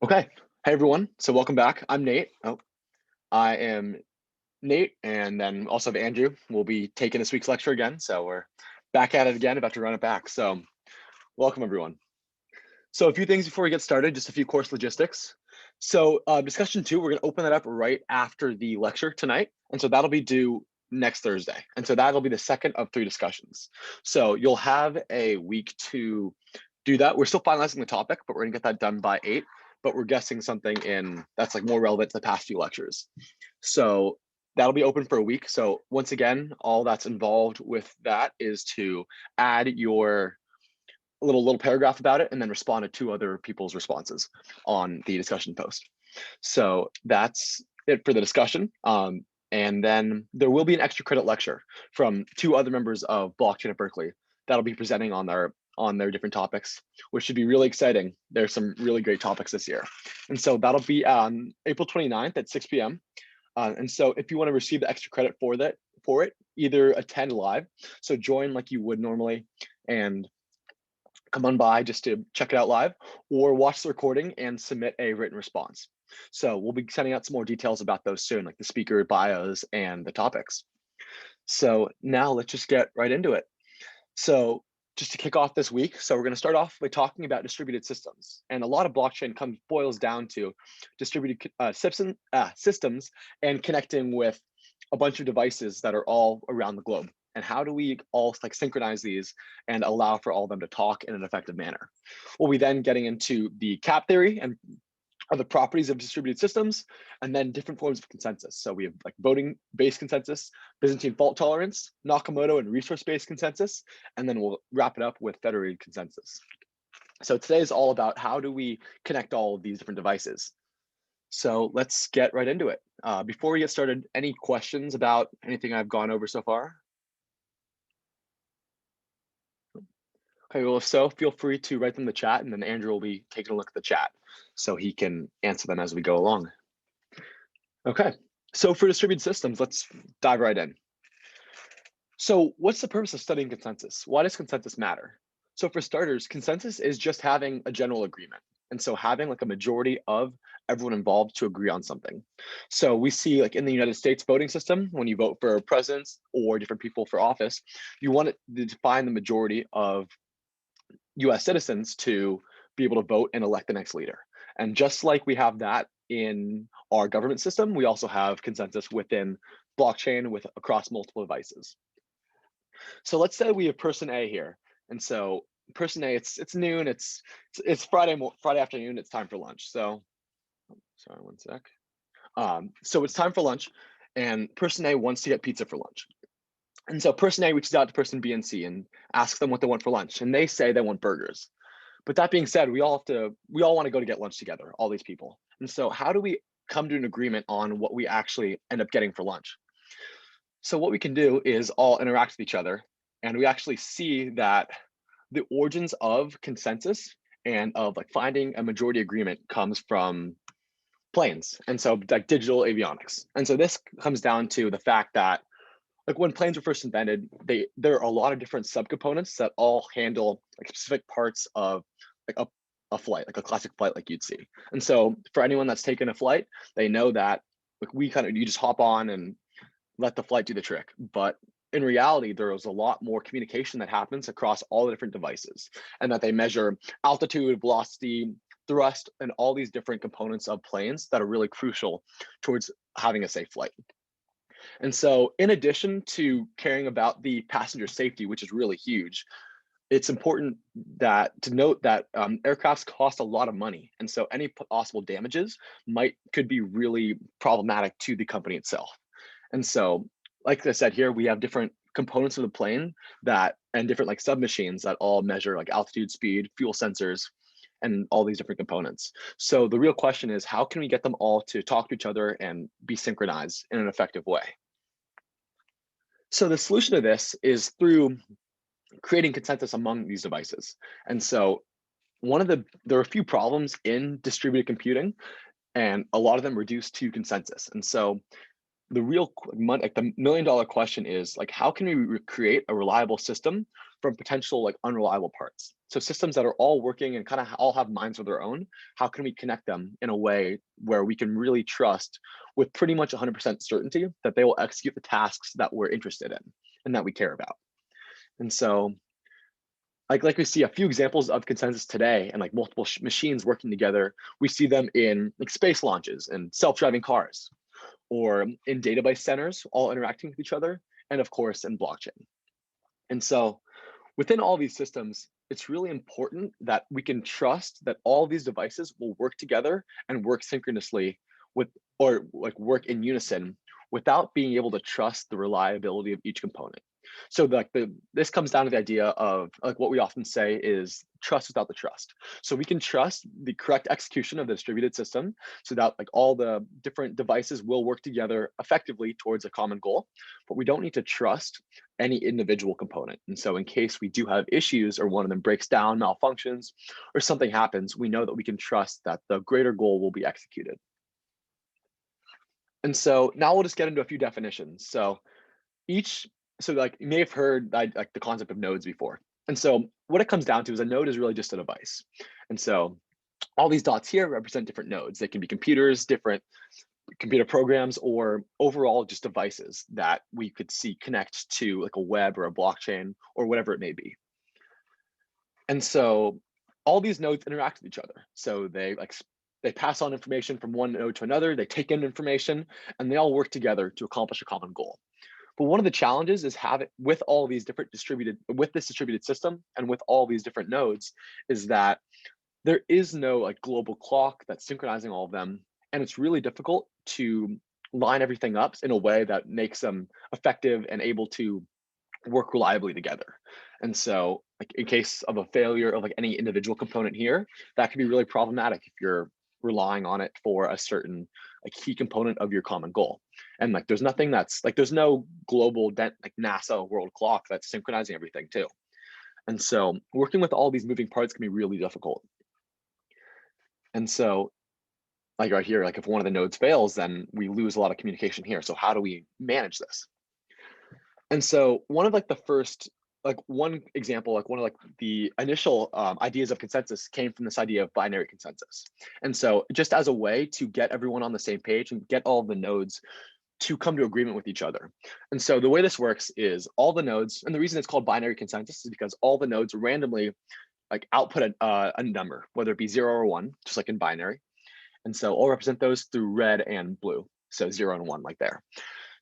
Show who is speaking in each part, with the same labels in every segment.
Speaker 1: Okay. Hey, everyone. So welcome back. I'm Nate. I am Nate, and then also have Andrew. We'll be taking this week's lecture again. So we're back at it again, about to run it back. So welcome, everyone. So a few things before we get started, just a few course logistics. So discussion 2, we're going to open that up right after the lecture tonight. And so that'll be due next Thursday. And so that'll be the second of 3 discussions. So you'll have a week to do that. We're still finalizing the topic, but we're going to get that done by 8. But we're guessing something in that's like more relevant to the past few lectures. So that'll be open for a week. So once again, all that's involved with that is to add your little paragraph about it and then respond to 2 other people's responses on the discussion post. So that's it for the discussion. And then there will be an extra credit lecture from 2 other members of blockchain at Berkeley that'll be presenting on their different topics, which should be really exciting. There's some really great topics this year. And so that'll be on April 29th at 6 p.m. And so if you want to receive the extra credit for it, either attend live, so join like you would normally and come on by just to check it out live, or watch the recording and submit a written response. So we'll be sending out some more details about those soon, like the speaker bios and the topics. So now let's just get right into it. So just to kick off this week, so we're going to start off by talking about distributed systems. And a lot of blockchain boils down to distributed systems and connecting with a bunch of devices that are all around the globe. And how do we all like synchronize these and allow for all of them to talk in an effective manner? We'll be then getting into the Cap theory and are the properties of distributed systems, and then different forms of consensus. So we have like voting-based consensus, Byzantine fault tolerance, Nakamoto and resource-based consensus, and then we'll wrap it up with federated consensus. So today is all about how do we connect all of these different devices. So let's get right into it. Before we get started, any questions about anything I've gone over so far? Okay, well, if so, feel free to write them in the chat, and then Andrew will be taking a look at the chat so he can answer them as we go along. Okay, so for distributed systems, let's dive right in. So what's the purpose of studying consensus? Why does consensus matter? So for starters, consensus is just having a general agreement. And so having like a majority of everyone involved to agree on something. So we see like in the United States voting system, when you vote for presidents or different people for office, you want it to define the majority of US citizens to be able to vote and elect the next leader. And just like we have that in our government system, we also have consensus within blockchain across multiple devices. So let's say we have person A here. And so person A, it's noon, it's Friday afternoon, it's time for lunch. So sorry, one sec. So it's time for lunch and person A wants to get pizza for lunch. And so person A reaches out to person B and C and asks them what they want for lunch. And they say they want burgers. But that being said, we all want to go to get lunch together, all these people. And so how do we come to an agreement on what we actually end up getting for lunch? So what we can do is all interact with each other. And we actually see that the origins of consensus and of like finding a majority agreement comes from planes. And so like digital avionics. And so this comes down to the fact that like when planes were first invented, there are a lot of different subcomponents that all handle like specific parts of like a flight, like a classic flight like you'd see. And so for anyone that's taken a flight, they know that like you just hop on and let the flight do the trick. But in reality, there is a lot more communication that happens across all the different devices, and that they measure altitude, velocity, thrust, and all these different components of planes that are really crucial towards having a safe flight. And so in addition to caring about the passenger safety, which is really huge, it's important to note that aircrafts cost a lot of money. And so any possible damages could be really problematic to the company itself. And so, like I said here, we have different components of the plane and different like submachines that all measure like altitude, speed, fuel sensors, and all these different components. So the real question is, how can we get them all to talk to each other and be synchronized in an effective way? So the solution to this is through creating consensus among these devices. And so there are a few problems in distributed computing, and a lot of them reduce to consensus. And so the $1 million question is like, how can we create a reliable system from potential like unreliable parts. So systems that are all working and kind of all have minds of their own, how can we connect them in a way where we can really trust with pretty much 100% certainty that they will execute the tasks that we're interested in and that we care about? And so like we see a few examples of consensus today and like multiple machines working together. We see them in like space launches and self-driving cars, or in database centers all interacting with each other, and of course in blockchain. And so within all these systems, it's really important that we can trust that all these devices will work together and work synchronously with, or like work in unison, without being able to trust the reliability of each component. So this comes down to the idea of like what we often say is trust without the trust. So we can trust the correct execution of the distributed system so that like all the different devices will work together effectively towards a common goal, but we don't need to trust any individual component. And so in case we do have issues or one of them breaks down, malfunctions, or something happens, we know that we can trust that the greater goal will be executed. And so now we'll just get into a few definitions. So like you may have heard like the concept of nodes before. And so what it comes down to is a node is really just a device. And so all these dots here represent different nodes. They can be computers, different computer programs, or overall just devices that we could see connect to like a web or a blockchain or whatever it may be. And so all these nodes interact with each other. So they pass on information from one node to another, they take in information, and they all work together to accomplish a common goal. But one of the challenges is with all these different with this distributed system and with all these different nodes, is that there is no like global clock that's synchronizing all of them. And it's really difficult to line everything up in a way that makes them effective and able to work reliably together. And so like in case of a failure of like any individual component here, that can be really problematic if you're relying on it for a certain like key component of your common goal. And like there's nothing that's like there's no global like NASA world clock that's synchronizing everything too. And so working with all these moving parts can be really difficult. And so like right here, like if one of the nodes fails, then we lose a lot of communication here. So how do we manage this? And so one of like the first, like one example, like one of like the initial ideas of consensus came from this idea of binary consensus. And so just as a way to get everyone on the same page and get all of the nodes to come to agreement with each other. And so the way this works is all the nodes, and the reason it's called binary consensus is because all the nodes randomly like output a number, whether it be 0 or 1, just like in binary. And so I'll represent those through red and blue. So 0 and 1 like there.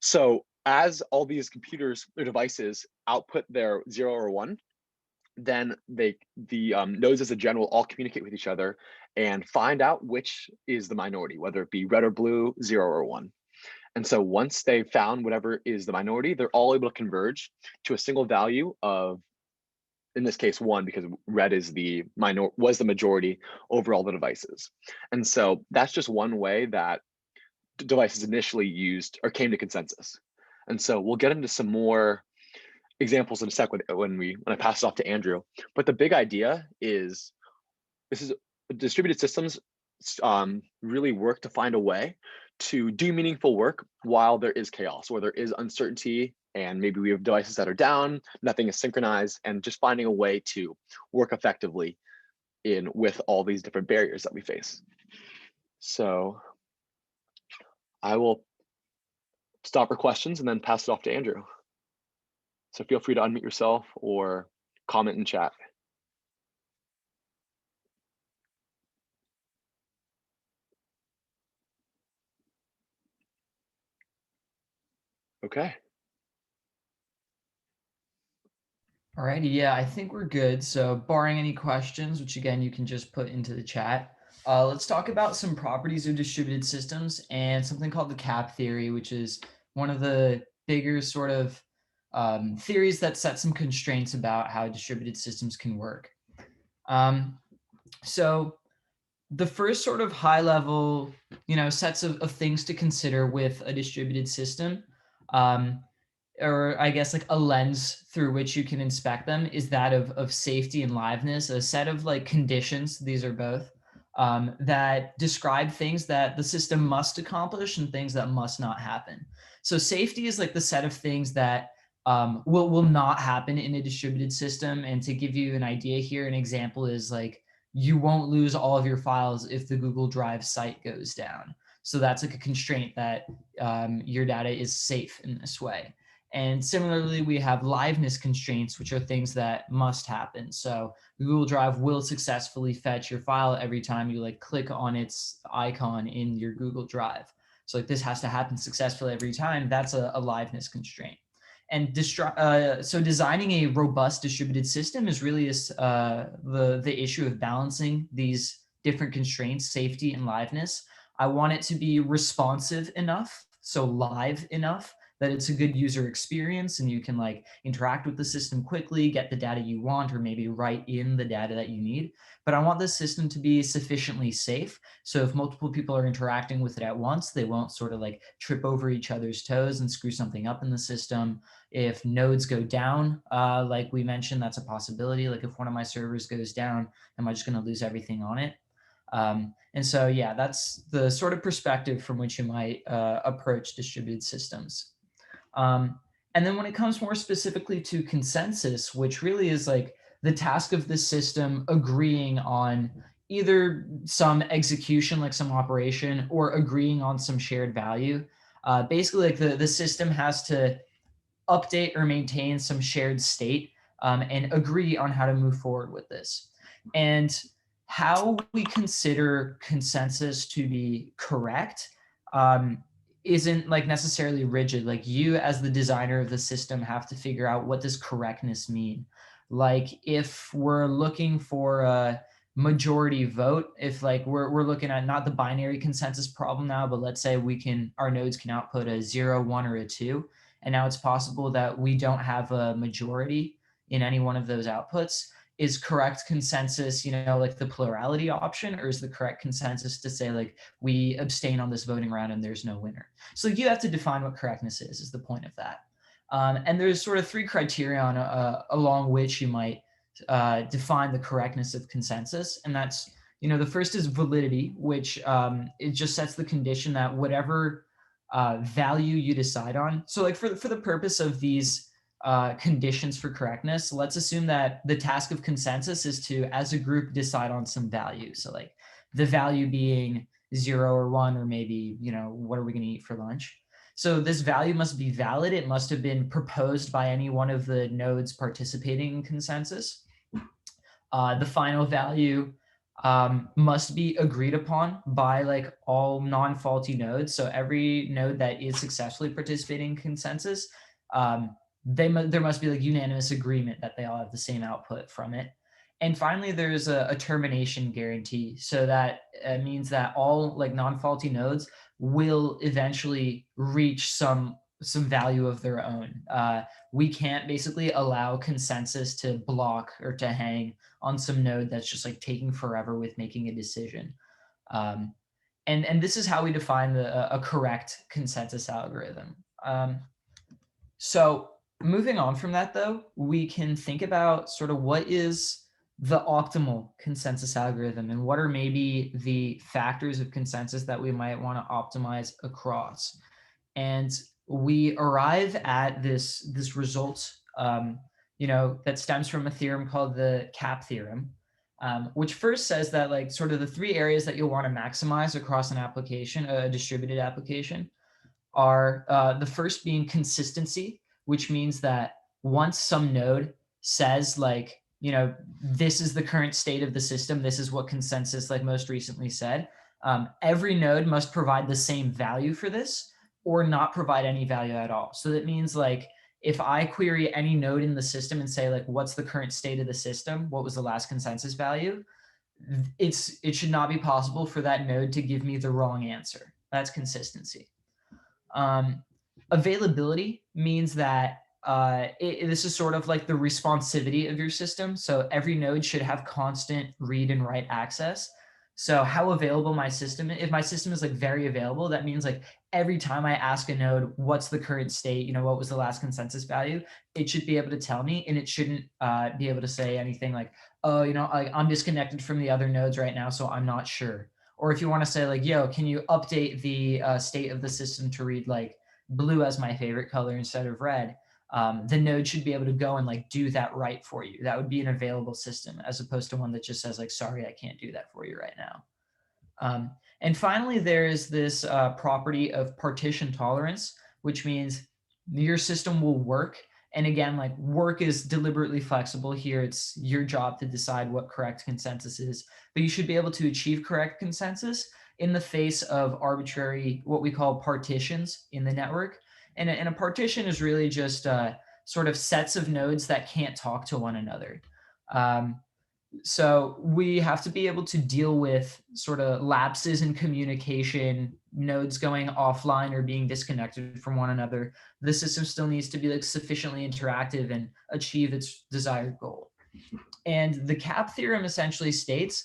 Speaker 1: So as all these computers or devices output their 0 or 1, then the nodes as a general all communicate with each other and find out which is the minority, whether it be red or blue, 0 or 1. And so once they've found whatever is the minority, they're all able to converge to a single value of, in this case, 1, because red is was the majority over all the devices. And so that's just one way that devices initially used or came to consensus. And so we'll get into some more examples in a sec when I pass it off to Andrew. But the big idea is distributed systems really work to find a way to do meaningful work while there is chaos, or there is uncertainty, and maybe we have devices that are down, nothing is synchronized, and just finding a way to work effectively with all these different barriers that we face. So I will stop for questions and then pass it off to Andrew. So feel free to unmute yourself or comment in chat. Okay.
Speaker 2: Alrighty, yeah, I think we're good. So barring any questions, which again, you can just put into the chat, let's talk about some properties of distributed systems and something called the Cap theory, which is one of the bigger sort of theories that set some constraints about how distributed systems can work. So the first sort of high level, sets of things to consider with a distributed system, or I guess like a lens through which you can inspect them, is that of safety and liveness, a set of like conditions, these are both, that describe things that the system must accomplish and things that must not happen. So safety is like the set of things that will not happen in a distributed system. And to give you an idea here, an example is like you won't lose all of your files if the Google Drive site goes down. So that's like a constraint that your data is safe in this way. And similarly, we have liveness constraints, which are things that must happen. So Google Drive will successfully fetch your file every time you like click on its icon in your Google Drive. So like this has to happen successfully every time. That's a liveness constraint. And so designing a robust distributed system is really the issue of balancing these different constraints, safety and liveness. I want it to be responsive enough, so live enough, that it's a good user experience and you can like interact with the system quickly, get the data you want, or maybe write in the data that you need. But I want this system to be sufficiently safe. So if multiple people are interacting with it at once, they won't sort of like trip over each other's toes and screw something up in the system. If nodes go down, like we mentioned, that's a possibility. Like if one of my servers goes down, am I just going to lose everything on it? And so, yeah, that's the sort of perspective from which you might approach distributed systems. And then when it comes more specifically to consensus, which really is like the task of the system agreeing on either some execution, like some operation, or agreeing on some shared value. Basically, like the system has to update or maintain some shared state and agree on how to move forward with this. And how we consider consensus to be correct isn't like necessarily rigid. Like you as the designer of the system have to figure out what does correctness mean. Like if we're looking for a majority vote, if like we're looking at not the binary consensus problem now, but let's say our nodes can output a 0, 1, or a 2, and now it's possible that we don't have a majority in any one of those outputs. Is correct consensus, like the plurality option, or is the correct consensus to say like we abstain on this voting round and there's no winner? So you have to define what correctness is the point of that. And there's sort of 3 criterion along which you might define the correctness of consensus. And that's, the first is validity, which it just sets the condition that whatever value you decide on. So like for the purpose of these conditions for correctness, let's assume that the task of consensus is to, as a group, decide on some value. So like the value being 0 or 1, or maybe, what are we going to eat for lunch? So this value must be valid. It must have been proposed by any one of the nodes participating in consensus. The final value must be agreed upon by like all non-faulty nodes. So every node that is successfully participating in consensus, there must be like unanimous agreement that they all have the same output from it. And finally, there's a termination guarantee. So that means that all like non-faulty nodes will eventually reach some value of their own. We can't basically allow consensus to block or to hang on some node that's just like taking forever with making a decision. And this is how we define a correct consensus algorithm. So moving on from that, though, we can think about sort of what is the optimal consensus algorithm and what are maybe the factors of consensus that we might want to optimize across. And we arrive at this result, that stems from a theorem called the Cap Theorem, which first says that like sort of the 3 areas that you'll want to maximize across an application, a distributed application, are the first being consistency, which means that once some node says like, this is the current state of the system, this is what consensus like most recently said, every node must provide the same value for this or not provide any value at all. So that means like if I query any node in the system and say like, what's the current state of the system? What was the last consensus value? It should not be possible for that node to give me the wrong answer. That's consistency. Availability means that this is sort of like the responsivity of your system. So every node should have constant read and write access. So how available my system is, if my system is like very available, that means like every time I ask a node, what's the current state, what was the last consensus value, it should be able to tell me, and it shouldn't be able to say anything like, oh, I'm disconnected from the other nodes right now, so I'm not sure. Or if you want to say like, yo, can you update the state of the system to read like blue as my favorite color instead of red? the node should be able to go and like do that right for you. That would be an available system, as opposed to one that just says like, sorry, I can't do that for you right now. And finally, there is this property of partition tolerance, which means your system will work. And again, like work is deliberately flexible here. It's your job to decide what correct consensus is, but you should be able to achieve correct consensus in the face of arbitrary, what we call partitions in the network. And a partition is really just sort of sets of nodes that can't talk to one another. So we have to be able to deal with sort of lapses in communication, nodes going offline or being disconnected from one another. The system still needs to be like sufficiently interactive and achieve its desired goal. And the Cap theorem essentially states,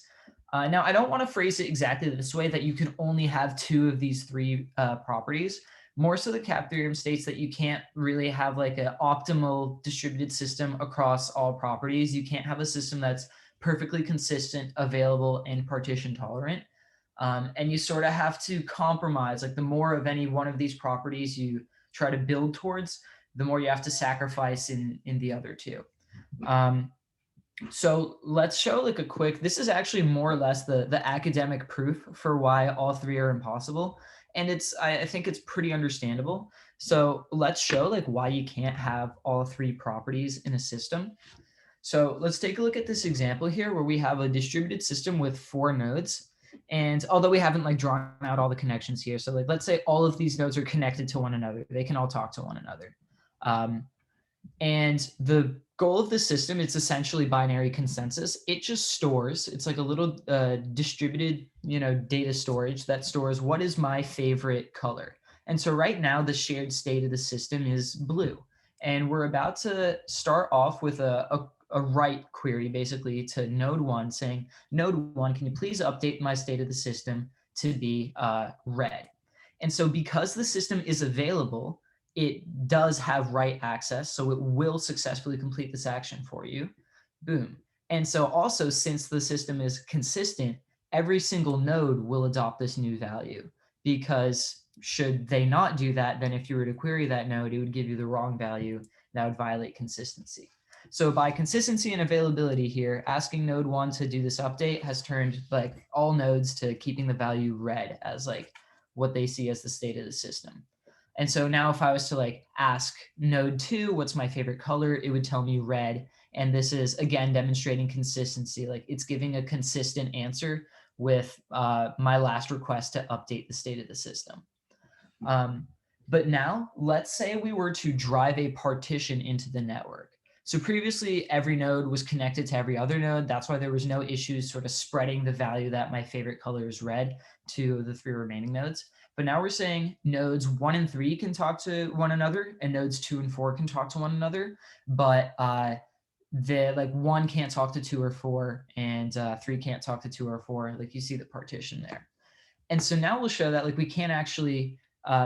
Speaker 2: now I don't want to phrase it exactly this way, that you can only have two of these three properties. More so, the Cap theorem states that you can't really have like an optimal distributed system across all properties. You can't have a system that's perfectly consistent, available, and partition tolerant. And you sort of have to compromise. Like the more of any one of these properties you try to build towards, the more you have to sacrifice in the other two. So let's show like a quick, this is actually more or less the academic proof for why all three are impossible. And I think it's pretty understandable. So let's show like why you can't have all three properties in a system. So let's take a look at this example here where we have a distributed system with 4 nodes. And although we haven't like drawn out all the connections here, so like let's say all of these nodes are connected to one another. They can all talk to one another. And the goal of the system, it's essentially binary consensus. It just stores, it's like a little distributed, data storage that stores what is my favorite color. And so right now the shared state of the system is blue. And we're about to start off with a write query basically to node 1 saying, node 1, can you please update my state of the system to be red? And so because the system is available, it does have write access, so it will successfully complete this action for you. Boom. And so also, since the system is consistent, every single node will adopt this new value, because should they not do that, then if you were to query that node, it would give you the wrong value. That would violate consistency. So by consistency and availability here, asking node 1 to do this update has turned like all nodes to keeping the value red as like what they see as the state of the system. And so now if I was to like ask node 2, what's my favorite color, it would tell me red. And this is again demonstrating consistency. Like it's giving a consistent answer with my last request to update the state of the system. But now let's say we were to drive a partition into the network. So previously every node was connected to every other node. That's why there was no issues sort of spreading the value that my favorite color is red to the 3 remaining nodes. But now we're saying nodes 1 and 3 can talk to one another, and nodes 2 and 4 can talk to one another. But the like 1 can't talk to 2 or 4, and 3 can't talk to 2 or 4. Like you see the partition there. And so now we'll show that like we can't actually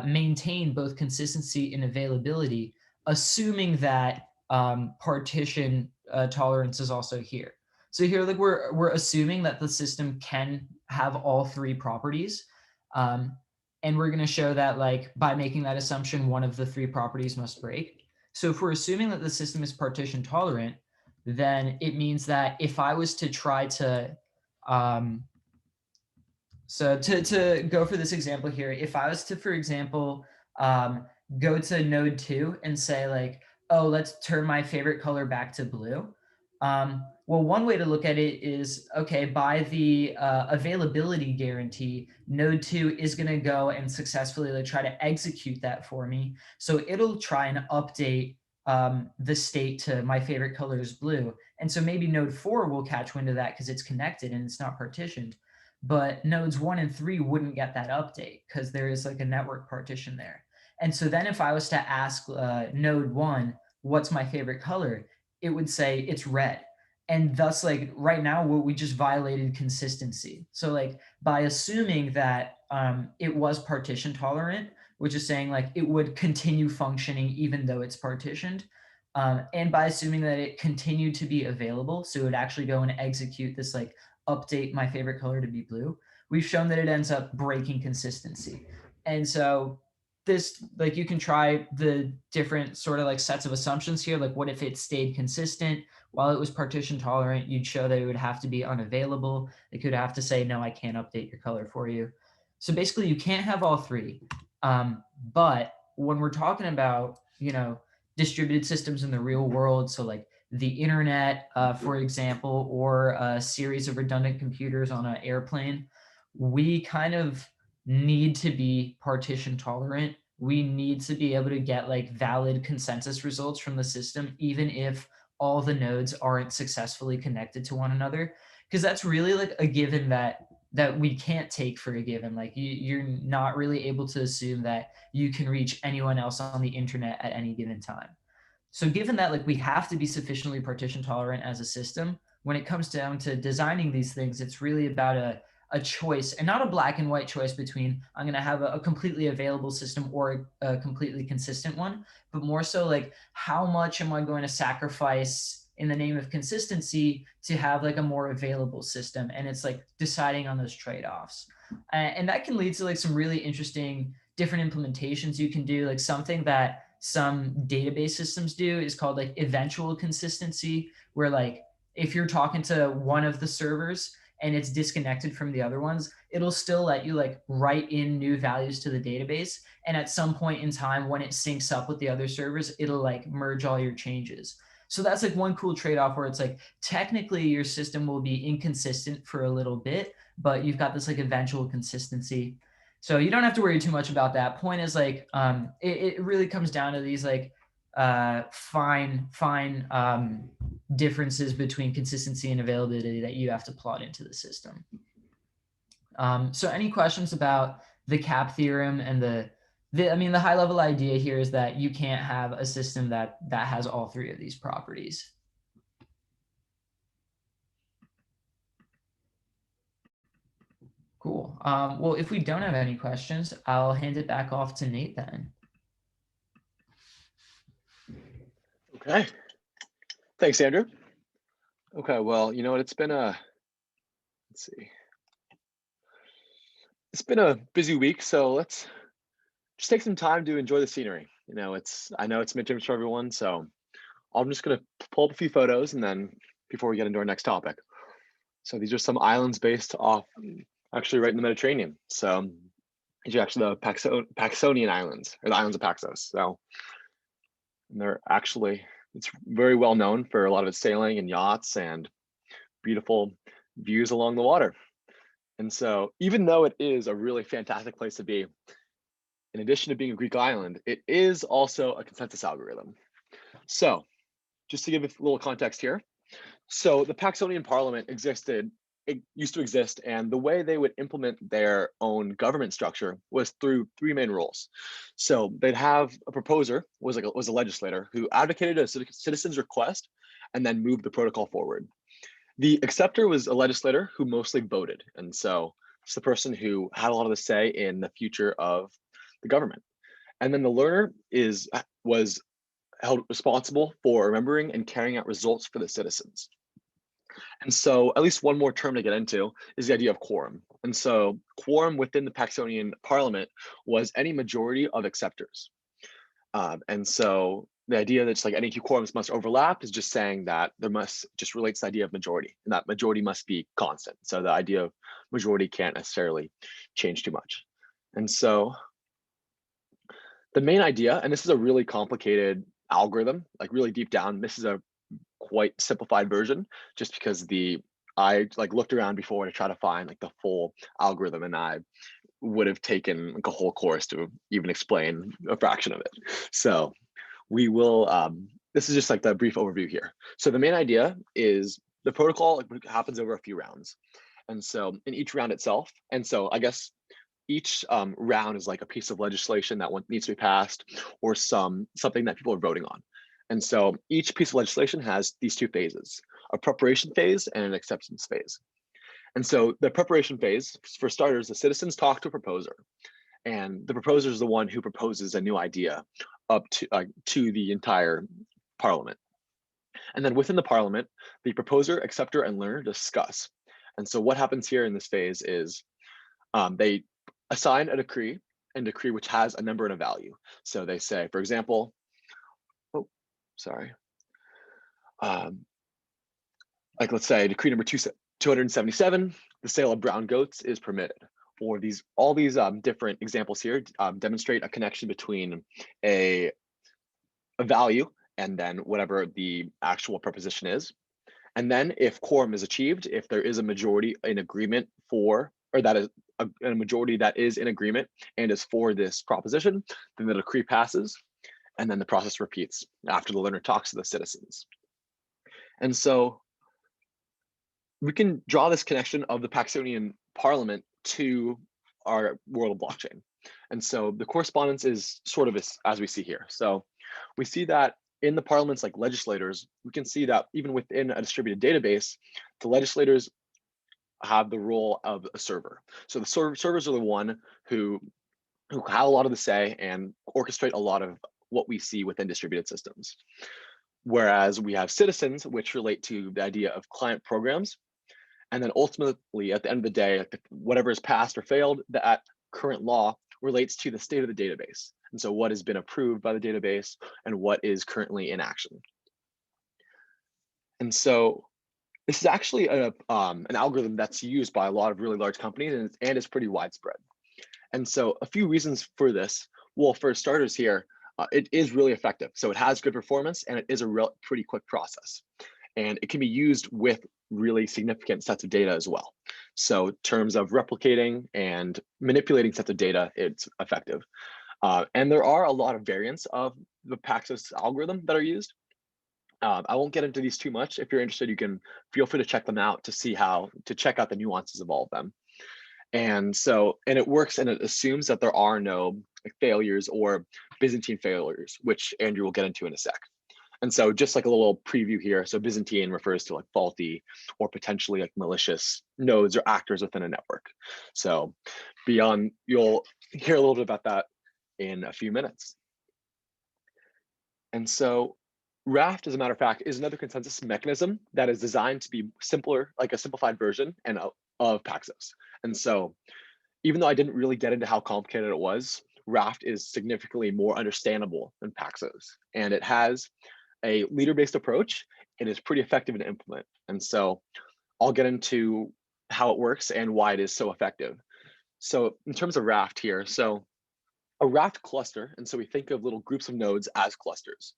Speaker 2: maintain both consistency and availability, assuming that partition tolerance is also here. So here, like we're assuming that the system can have all 3 properties. And we're going to show that like by making that assumption, one of the 3 properties must break. So if we're assuming that the system is partition tolerant, then it means that if I was to try to, so to go for this example here, if I was to, for example, go to node 2 and say like, oh, let's turn my favorite color back to blue. Well, one way to look at it is, okay, by the availability guarantee, node 2 is going to go and successfully like, try to execute that for me. So it'll try and update the state to my favorite color is blue. And so maybe node 4 will catch wind of that because it's connected and it's not partitioned. But nodes 1 and 3 wouldn't get that update because there is like a network partition there. And so then if I was to ask node 1, what's my favorite color? It would say it's red. And thus, like right now, we just violated consistency. So like by assuming that it was partition tolerant, which is saying like it would continue functioning even though it's partitioned. And by assuming that it continued to be available, so it would actually go and execute this like update my favorite color to be blue, we've shown that it ends up breaking consistency. And so this, like, you can try the different sort of like sets of assumptions here. Like, what if it stayed consistent while it was partition tolerant? You'd show that it would have to be unavailable. It could have to say, no, I can't update your color for you. So basically, you can't have all three. But when we're talking about, distributed systems in the real world, so like the internet, for example, or a series of redundant computers on an airplane, we kind of need to be partition tolerant. We need to be able to get like valid consensus results from the system, even if all the nodes aren't successfully connected to one another, because that's really like a given that we can't take for a given. Like you're not really able to assume that you can reach anyone else on the internet at any given time. So given that, like, we have to be sufficiently partition tolerant as a system, when it comes down to designing these things, it's really about a choice, and not a black and white choice between I'm going to have a completely available system or a completely consistent one, but more so like, how much am I going to sacrifice in the name of consistency to have like a more available system? And it's like deciding on those trade-offs. And that can lead to like some really interesting different implementations you can do. Like something that some database systems do is called like eventual consistency, where like if you're talking to one of the servers and it's disconnected from the other ones, it'll still let you like write in new values to the database. And at some point in time, when it syncs up with the other servers, it'll like merge all your changes. So that's like one cool trade-off where it's like technically your system will be inconsistent for a little bit, but you've got this like eventual consistency. So you don't have to worry too much about that. Point is like, it really comes down to these like fine differences between consistency and availability that you have to plot into the system. So any questions about the Cap theorem and the high level idea here is that you can't have a system that has all three of these properties. Cool. Well, if we don't have any questions, I'll hand it back off to Nate then.
Speaker 1: Okay. Thanks, Andrew. Okay, well, you know what? It's been a busy week, so let's just take some time to enjoy the scenery. I know it's midterms for everyone, so I'm just gonna pull up a few photos and then before we get into our next topic. So these are some islands based off actually right in the Mediterranean. So these are actually the Paxonian Islands, or the islands of Paxos. So it's very well known for a lot of its sailing and yachts and beautiful views along the water. And so even though it is a really fantastic place to be, in addition to being a Greek island, it is also a consensus algorithm. So just to give a little context here. So the Paxonian Parliament used to exist, and the way they would implement their own government structure was through three main rules. So they'd have a proposer, was a legislator who advocated a citizen's request and then moved the protocol forward. The acceptor was a legislator who mostly voted, and so it's the person who had a lot of the say in the future of the government. And then the learner was held responsible for remembering and carrying out results for the citizens. And so at least one more term to get into is the idea of quorum. And so quorum within the Paxonian Parliament was any majority of acceptors. And so the idea that it's like any two quorums must overlap is just saying that just relates to the idea of majority, and that majority must be constant. So the idea of majority can't necessarily change too much. And so the main idea, and this is a really complicated algorithm, like really deep down, this is a quite simplified version, just because I like looked around before to try to find like the full algorithm, and I would have taken like a whole course to even explain a fraction of it. So we will, this is just like the brief overview here. So the main idea is the protocol happens over a few rounds. And so in each round itself, and so I guess each round is like a piece of legislation that needs to be passed, or something that people are voting on. And so each piece of legislation has these two phases, a preparation phase and an acceptance phase. And so the preparation phase, for starters, the citizens talk to a proposer, and the proposer is the one who proposes a new idea up to the entire parliament. And then within the parliament, the proposer, acceptor, and learner discuss. And so what happens here in this phase is they assign a decree and decree which has a number and a value. So they say, for example, oh, sorry. Like let's say decree number 277, the sale of brown goats is permitted. Or all these different examples here demonstrate a connection between a value and then whatever the actual proposition is. And then if quorum is achieved, if there is a majority in agreement for, or that is a majority that is in agreement and is for this proposition, then the decree passes, and then the process repeats after the learner talks to the citizens. And so we can draw this connection of the Paxonian Parliament to our world of blockchain. And so the correspondence is sort of as we see here. So we see that in the parliaments like legislators, we can see that even within a distributed database, the legislators have the role of a server. So the servers are the one who have a lot of the say and orchestrate a lot of what we see within distributed systems. Whereas we have citizens, which relate to the idea of client programs. And then ultimately, at the end of the day, like whatever is passed or failed, that current law relates to the state of the database. And so what has been approved by the database and what is currently in action. And so this is actually an algorithm that's used by a lot of really large companies and is pretty widespread. And so a few reasons for this. Well, for starters here, it is really effective. So it has good performance and it is a pretty quick process. And it can be used with really significant sets of data as well. So in terms of replicating and manipulating sets of data, it's effective. And there are a lot of variants of the Paxos algorithm that are used. I won't get into these too much. If you're interested, you can feel free to check them out to see to check out the nuances of all of them. And it works and it assumes that there are no failures or Byzantine failures, which Andrew will get into in a sec. And so just like a little preview here, so Byzantine refers to like faulty or potentially like malicious nodes or actors within a network. So you'll hear a little bit about that in a few minutes. And so Raft, as a matter of fact, is another consensus mechanism that is designed to be simpler, like a simplified version of Paxos. And so even though I didn't really get into how complicated it was, Raft is significantly more understandable than Paxos. And it has a leader-based approach. It is pretty effective to implement. And so I'll get into how it works and why it is so effective. So in terms of Raft here, so a Raft cluster, and so we think of little groups of nodes as clusters,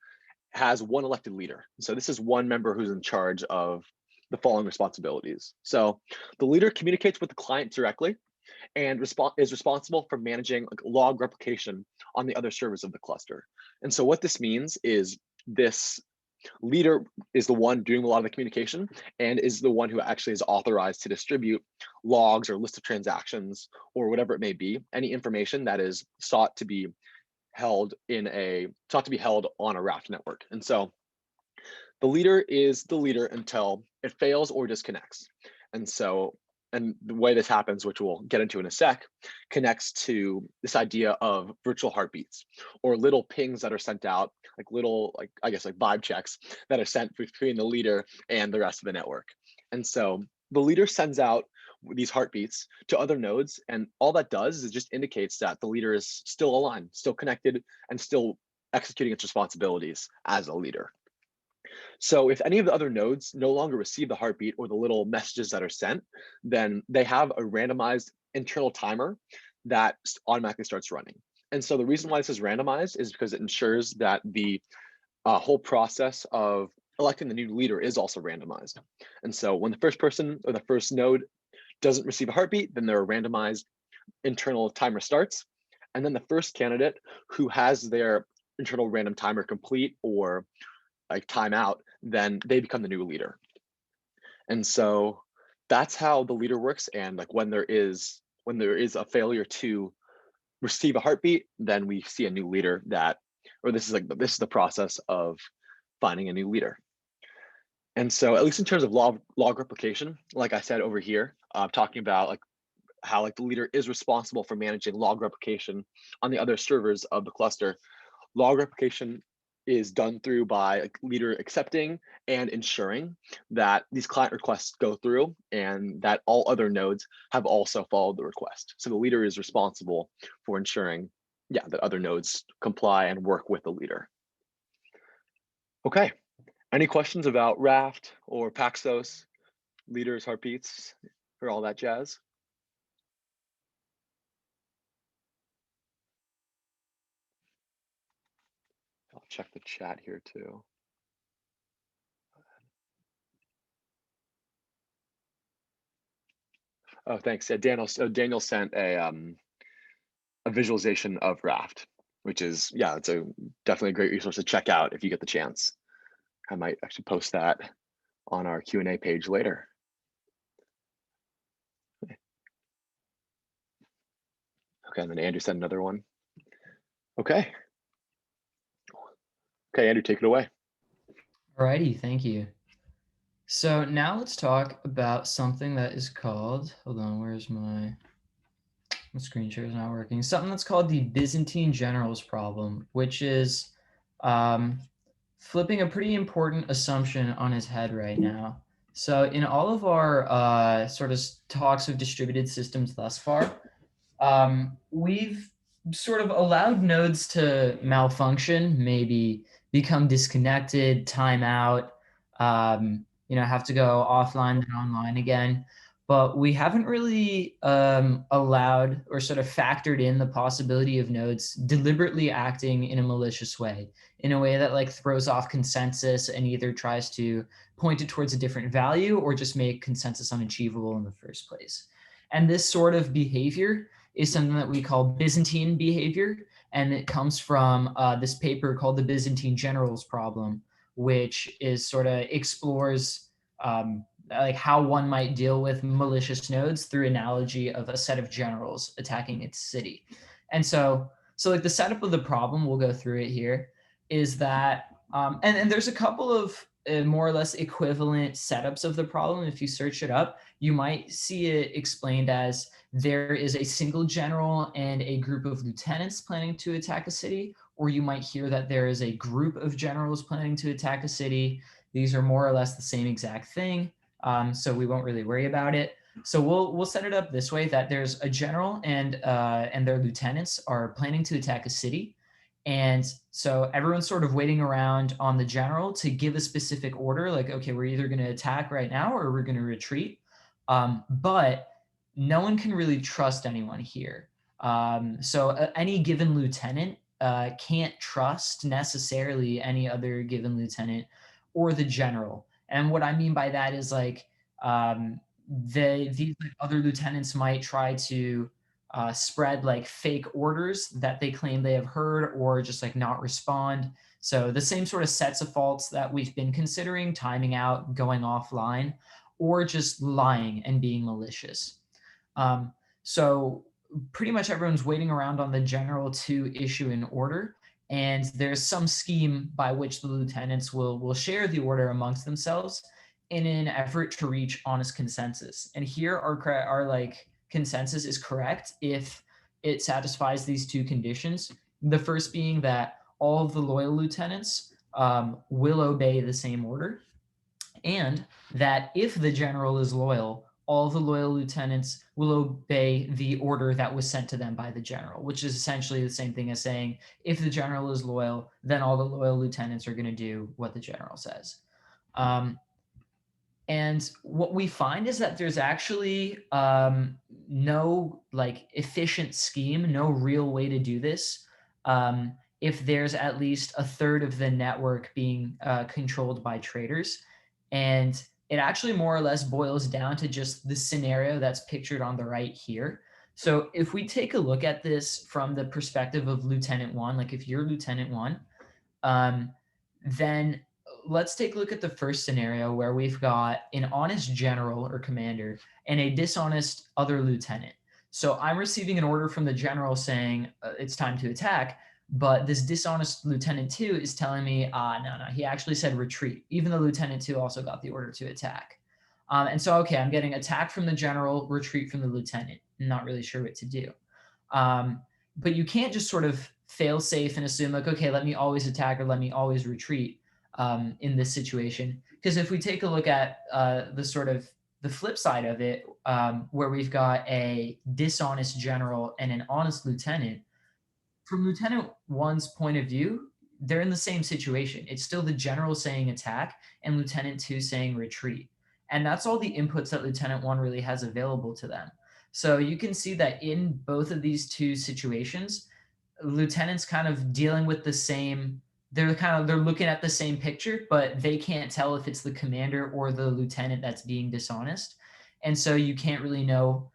Speaker 1: has one elected leader. So this is one member who's in charge of the following responsibilities. So the leader communicates with the client directly and is responsible for managing log replication on the other servers of the cluster. And so what this means is this leader is the one doing a lot of the communication and is the one who actually is authorized to distribute logs or list of transactions or whatever it may be, any information that is sought to be held on a Raft network. And so the leader is the leader until it fails or disconnects. And the way this happens, which we'll get into in a sec, connects to this idea of virtual heartbeats or little pings that are sent out, like little, I guess vibe checks that are sent between the leader and the rest of the network. And so the leader sends out these heartbeats to other nodes, and all that does is just indicates that the leader is still aligned, still connected, and still executing its responsibilities as a leader. So if any of the other nodes no longer receive the heartbeat or the little messages that are sent, then they have a randomized internal timer that automatically starts running. And so the reason why this is randomized is because it ensures that the whole process of electing the new leader is also randomized. And so when the first person or the first node doesn't receive a heartbeat, then their randomized internal timer starts. And then the first candidate who has their internal random timer complete or time out, then they become the new leader. And so that's how the leader works. And when there is a failure to receive a heartbeat, then we see a new leader this is the process of finding a new leader. And so at least in terms of log replication, like I said over here, talking about how the leader is responsible for managing log replication on the other servers of the cluster. Log replication is done through by a leader accepting and ensuring that these client requests go through and that all other nodes have also followed the request. So the leader is responsible for ensuring, yeah, that other nodes comply and work with the leader. Okay, any questions about Raft or Paxos, leaders, heartbeats, or all that jazz? I'll check the chat here too. Oh, thanks. Yeah, Daniel sent a visualization of Raft, which is, yeah, it's definitely a great resource to check out if you get the chance. I might actually post that on our Q&A page later. Okay, and then Andrew sent another one. Okay. Okay, Andrew, take it away.
Speaker 2: Alrighty, thank you. So now let's talk about something that is called, hold on, where's my screen share is not working. Something that's called the Byzantine generals problem, which is flipping a pretty important assumption on his head right now. So in all of our sort of talks of distributed systems thus far, we've sort of allowed nodes to malfunction, maybe become disconnected, time out, have to go offline and online again. But we haven't really allowed or sort of factored in the possibility of nodes deliberately acting in a malicious way, in a way that like throws off consensus and either tries to point it towards a different value or just make consensus unachievable in the first place. And this sort of behavior is something that we call Byzantine behavior. And it comes from this paper called the Byzantine generals problem, which is sort of explores like how one might deal with malicious nodes through analogy of a set of generals attacking its city. And so like the setup of the problem, we'll go through it here, is that, and there's a couple of more or less equivalent setups of the problem. If you search it up, you might see it explained as there is a single general and a group of lieutenants planning to attack a city, or you might hear that there is a group of generals planning to attack a city. These are more or less the same exact thing, so we won't really worry about it. So we'll set it up this way, that there's a general and their lieutenants are planning to attack a city. And so everyone's sort of waiting around on the general to give a specific order, like, okay, we're either going to attack right now or we're going to retreat. But no one can really trust anyone here. So any given lieutenant can't trust necessarily any other given lieutenant or the general. And what I mean by that is like these like, other lieutenants might try to spread like fake orders that they claim they have heard or just like not respond. So the same sort of sets of faults that we've been considering, timing out, going offline, or just lying and being malicious. So pretty much everyone's waiting around on the general to issue an order. And there's some scheme by which the lieutenants will share the order amongst themselves in an effort to reach honest consensus. And here our like consensus is correct if it satisfies these two conditions. The first being that all of the loyal lieutenants will obey the same order, and that if the general is loyal, all the loyal lieutenants will obey the order that was sent to them by the general, which is essentially the same thing as saying if the general is loyal, then all the loyal lieutenants are going to do what the general says. And what we find is that there's actually no like efficient scheme, no real way to do this. If there's at least a third of the network being controlled by traders. And it actually more or less boils down to just the scenario that's pictured on the right here. So if we take a look at this from the perspective of Lieutenant One, like if you're Lieutenant One, then let's take a look at the first scenario where we've got an honest general or commander and a dishonest other lieutenant. So I'm receiving an order from the general saying it's time to attack, but this dishonest lieutenant 2 is telling me, no, he actually said retreat, even though lieutenant 2 also got the order to attack. And so, okay, I'm getting attack from the general, retreat from the lieutenant. I'm not really sure what to do. But you can't just sort of fail safe and assume like, okay, let me always attack or let me always retreat in this situation. Because if we take a look at the sort of the flip side of it, where we've got a dishonest general and an honest lieutenant, from Lieutenant One's point of view, they're in the same situation. It's still the general saying attack and Lieutenant Two saying retreat. And that's all the inputs that Lieutenant One really has available to them. So you can see that in both of these two situations, lieutenants kind of dealing with the same, they're looking at the same picture, but they can't tell if it's the commander or the lieutenant that's being dishonest. And so you can't really know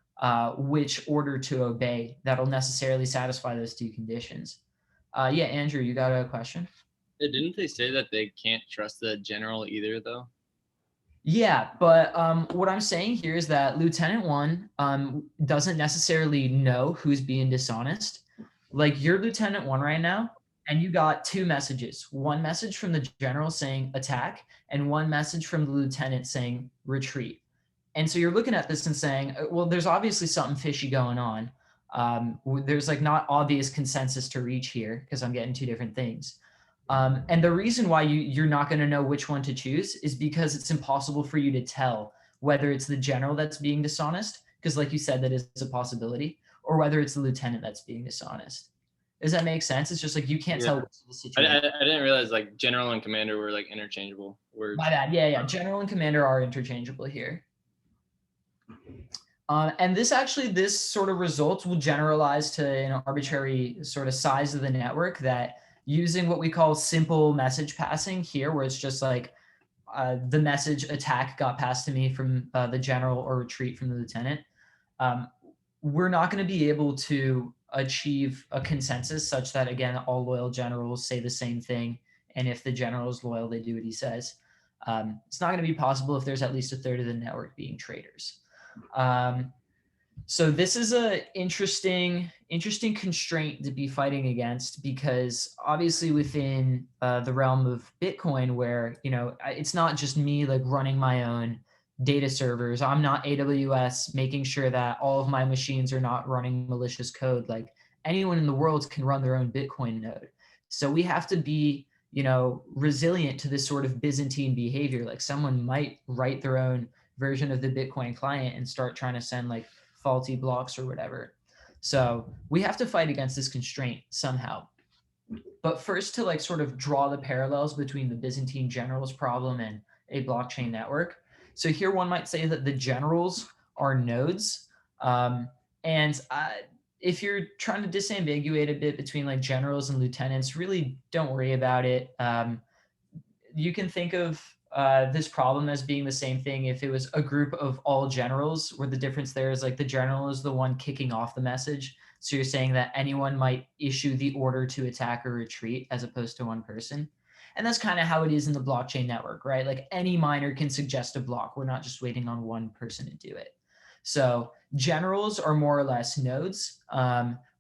Speaker 2: which order to obey that'll necessarily satisfy those two conditions. Yeah, Andrew, you got a question?
Speaker 3: Yeah, didn't they say that they can't trust the general either, though?
Speaker 2: Yeah, but what I'm saying here is that Lieutenant One doesn't necessarily know who's being dishonest. Like you're Lieutenant One right now, and you got two messages. One message from the general saying attack, and one message from the lieutenant saying retreat. And so you're looking at this and saying, well, there's obviously something fishy going on. There's like not obvious consensus to reach here because I'm getting two different things. And the reason why you're not going to know which one to choose is because it's impossible for you to tell whether it's the general that's being dishonest, because like you said, that is a possibility, or whether it's the lieutenant that's being dishonest. Does that make sense? It's just like you can't tell what's the situation.
Speaker 3: I didn't realize like general and commander were like interchangeable words.
Speaker 2: My bad. Yeah. General and commander are interchangeable here. And this sort of results will generalize to an arbitrary sort of size of the network that using what we call simple message passing here, where it's just like the message attack got passed to me from the general or retreat from the lieutenant. We're not going to be able to achieve a consensus such that, again, all loyal generals say the same thing. And if the general is loyal, they do what he says. It's not going to be possible if there's at least a third of the network being traitors. So this is a interesting constraint to be fighting against, because obviously within the realm of Bitcoin, where, you know, it's not just me like running my own data servers. I'm not AWS making sure that all of my machines are not running malicious code. Like anyone in the world can run their own Bitcoin node. So we have to be, you know, resilient to this sort of Byzantine behavior. Like someone might write their own version of the Bitcoin client and start trying to send like faulty blocks or whatever. So we have to fight against this constraint somehow. But first, to like sort of draw the parallels between the Byzantine generals problem and a blockchain network. So here one might say that the generals are nodes. And if you're trying to disambiguate a bit between like generals and lieutenants, really don't worry about it. You can think of this problem as being the same thing if it was a group of all generals, where the difference there is like the general is the one kicking off the message. So you're saying that anyone might issue the order to attack or retreat as opposed to one person. And that's kind of how it is in the blockchain network, right? Like any miner can suggest a block. We're not just waiting on one person to do it. So generals are more or less nodes.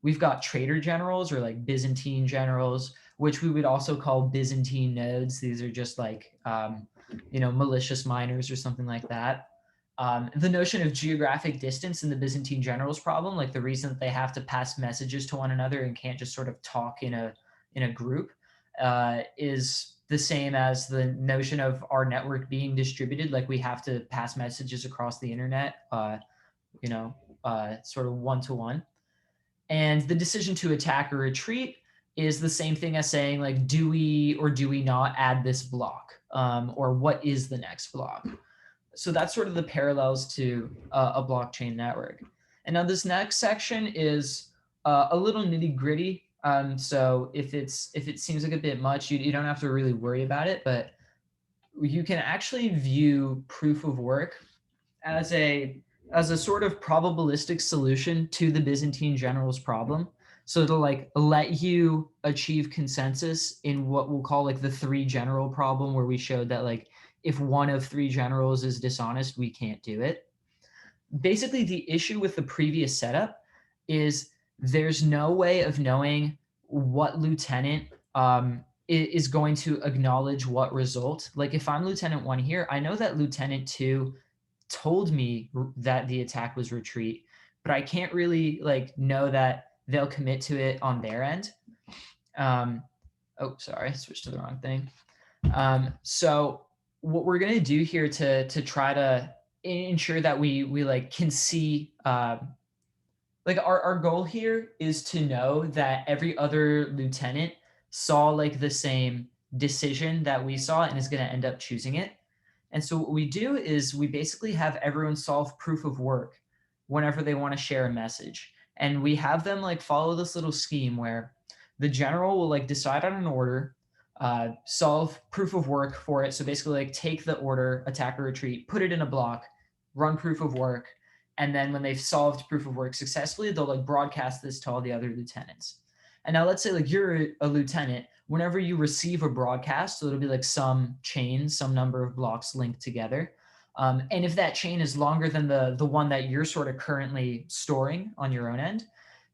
Speaker 2: We've got traitor generals, or like Byzantine generals, which we would also call Byzantine nodes. These are just like, you know, malicious miners or something like that. The notion of geographic distance in the Byzantine generals problem, like the reason that they have to pass messages to one another and can't just sort of talk in a group, is the same as the notion of our network being distributed. Like we have to pass messages across the internet, you know, sort of one-to-one. And the decision to attack or retreat is the same thing as saying like, do we or do we not add this block, or what is the next block? So that's sort of the parallels to a blockchain network. And now this next section is a little nitty gritty. So if it seems like a bit much, you don't have to really worry about it, but you can actually view proof of work as a sort of probabilistic solution to the Byzantine generals problem. So to like let you achieve consensus in what we'll call like the three general problem, where we showed that like if one of three generals is dishonest, we can't do it. Basically, the issue with the previous setup is there's no way of knowing what lieutenant is going to acknowledge what result. Like if I'm Lieutenant 1 here, I know that Lieutenant 2 told me that the attack was retreat, but I can't really like know that they'll commit to it on their end. Oh, sorry, I switched to the wrong thing. So what we're gonna do here to try to ensure that we like can see like our goal here is to know that every other lieutenant saw like the same decision that we saw and is going to end up choosing it. And so what we do is we basically have everyone solve proof of work whenever they want to share a message. And we have them like follow this little scheme where the general will like decide on an order, solve proof of work for it. So basically like take the order, attack or retreat, put it in a block, run proof of work, and then when they've solved proof of work successfully, they'll like broadcast this to all the other lieutenants. And now let's say like you're a lieutenant, whenever you receive a broadcast, so it'll be like some chain, some number of blocks linked together. And if that chain is longer than the one that you're sort of currently storing on your own end,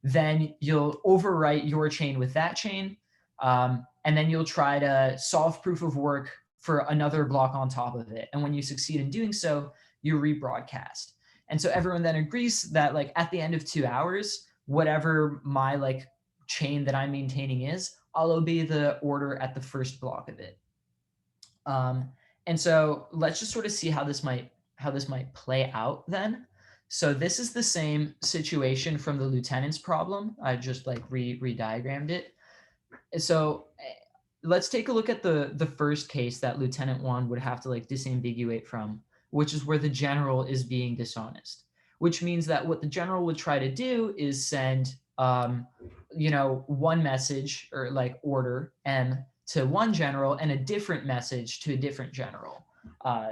Speaker 2: then you'll overwrite your chain with that chain. And then you'll try to solve proof of work for another block on top of it. And when you succeed in doing so, you rebroadcast. And so everyone then agrees that like at the end of 2 hours, whatever my like chain that I'm maintaining is, I'll obey the order at the first block of it. And so let's just sort of see how this might play out then. So this is the same situation from the lieutenant's problem. I just like re-diagrammed it. So let's take a look at the first case that Lieutenant 1 would have to like disambiguate from, which is where the general is being dishonest, which means that what the general would try to do is send, one message or like order M to one general and a different message to a different general.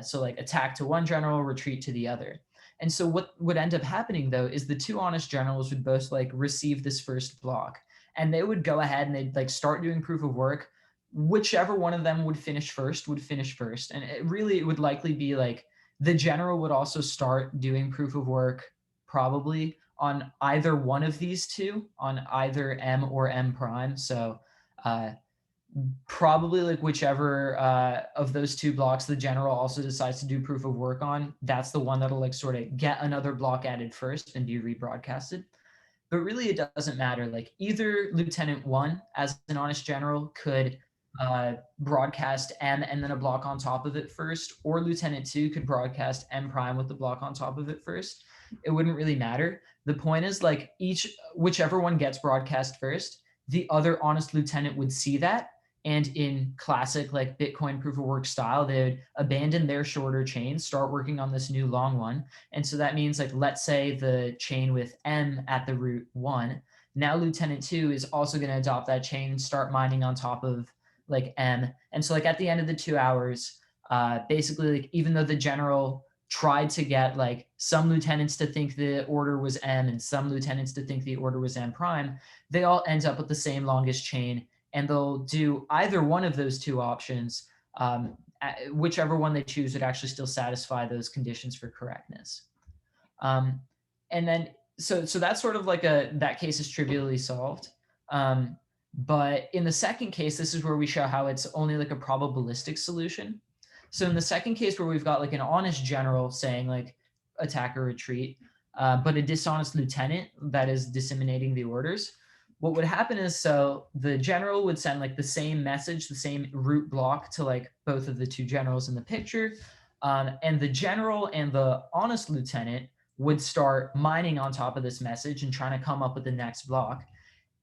Speaker 2: So like attack to one general, retreat to the other. And so what would end up happening though is the two honest generals would both like receive this first block, and they would go ahead and they'd like start doing proof of work. Whichever one of them would finish first. And it would likely be like the general would also start doing proof of work probably on either one of these two, on either M or M prime. So probably like whichever of those two blocks the general also decides to do proof of work on, that's the one that'll like sort of get another block added first and be rebroadcasted. But really it doesn't matter. Like either Lieutenant 1 as an honest general could broadcast M and then a block on top of it first, or Lieutenant 2 could broadcast M prime with the block on top of it first. It wouldn't really matter. The point is like whichever one gets broadcast first, the other honest lieutenant would see that. And in classic like Bitcoin proof of work style, they would abandon their shorter chain, start working on this new long one. And so that means like, let's say the chain with M at the root 1, now Lieutenant 2 is also going to adopt that chain and start mining on top of like M. And so like at the end of the 2 hours, basically like even though the general tried to get like some lieutenants to think the order was M and some lieutenants to think the order was M prime, they all end up with the same longest chain, and they'll do either one of those two options. Whichever one they choose would actually still satisfy those conditions for correctness. And then so that's sort of like that case is trivially solved. But in the second case, this is where we show how it's only like a probabilistic solution. So in the second case where we've got like an honest general saying like attack or retreat, but a dishonest lieutenant that is disseminating the orders, what would happen is so the general would send like the same message, the same root block to like both of the two generals in the picture. And the general and the honest lieutenant would start mining on top of this message and trying to come up with the next block.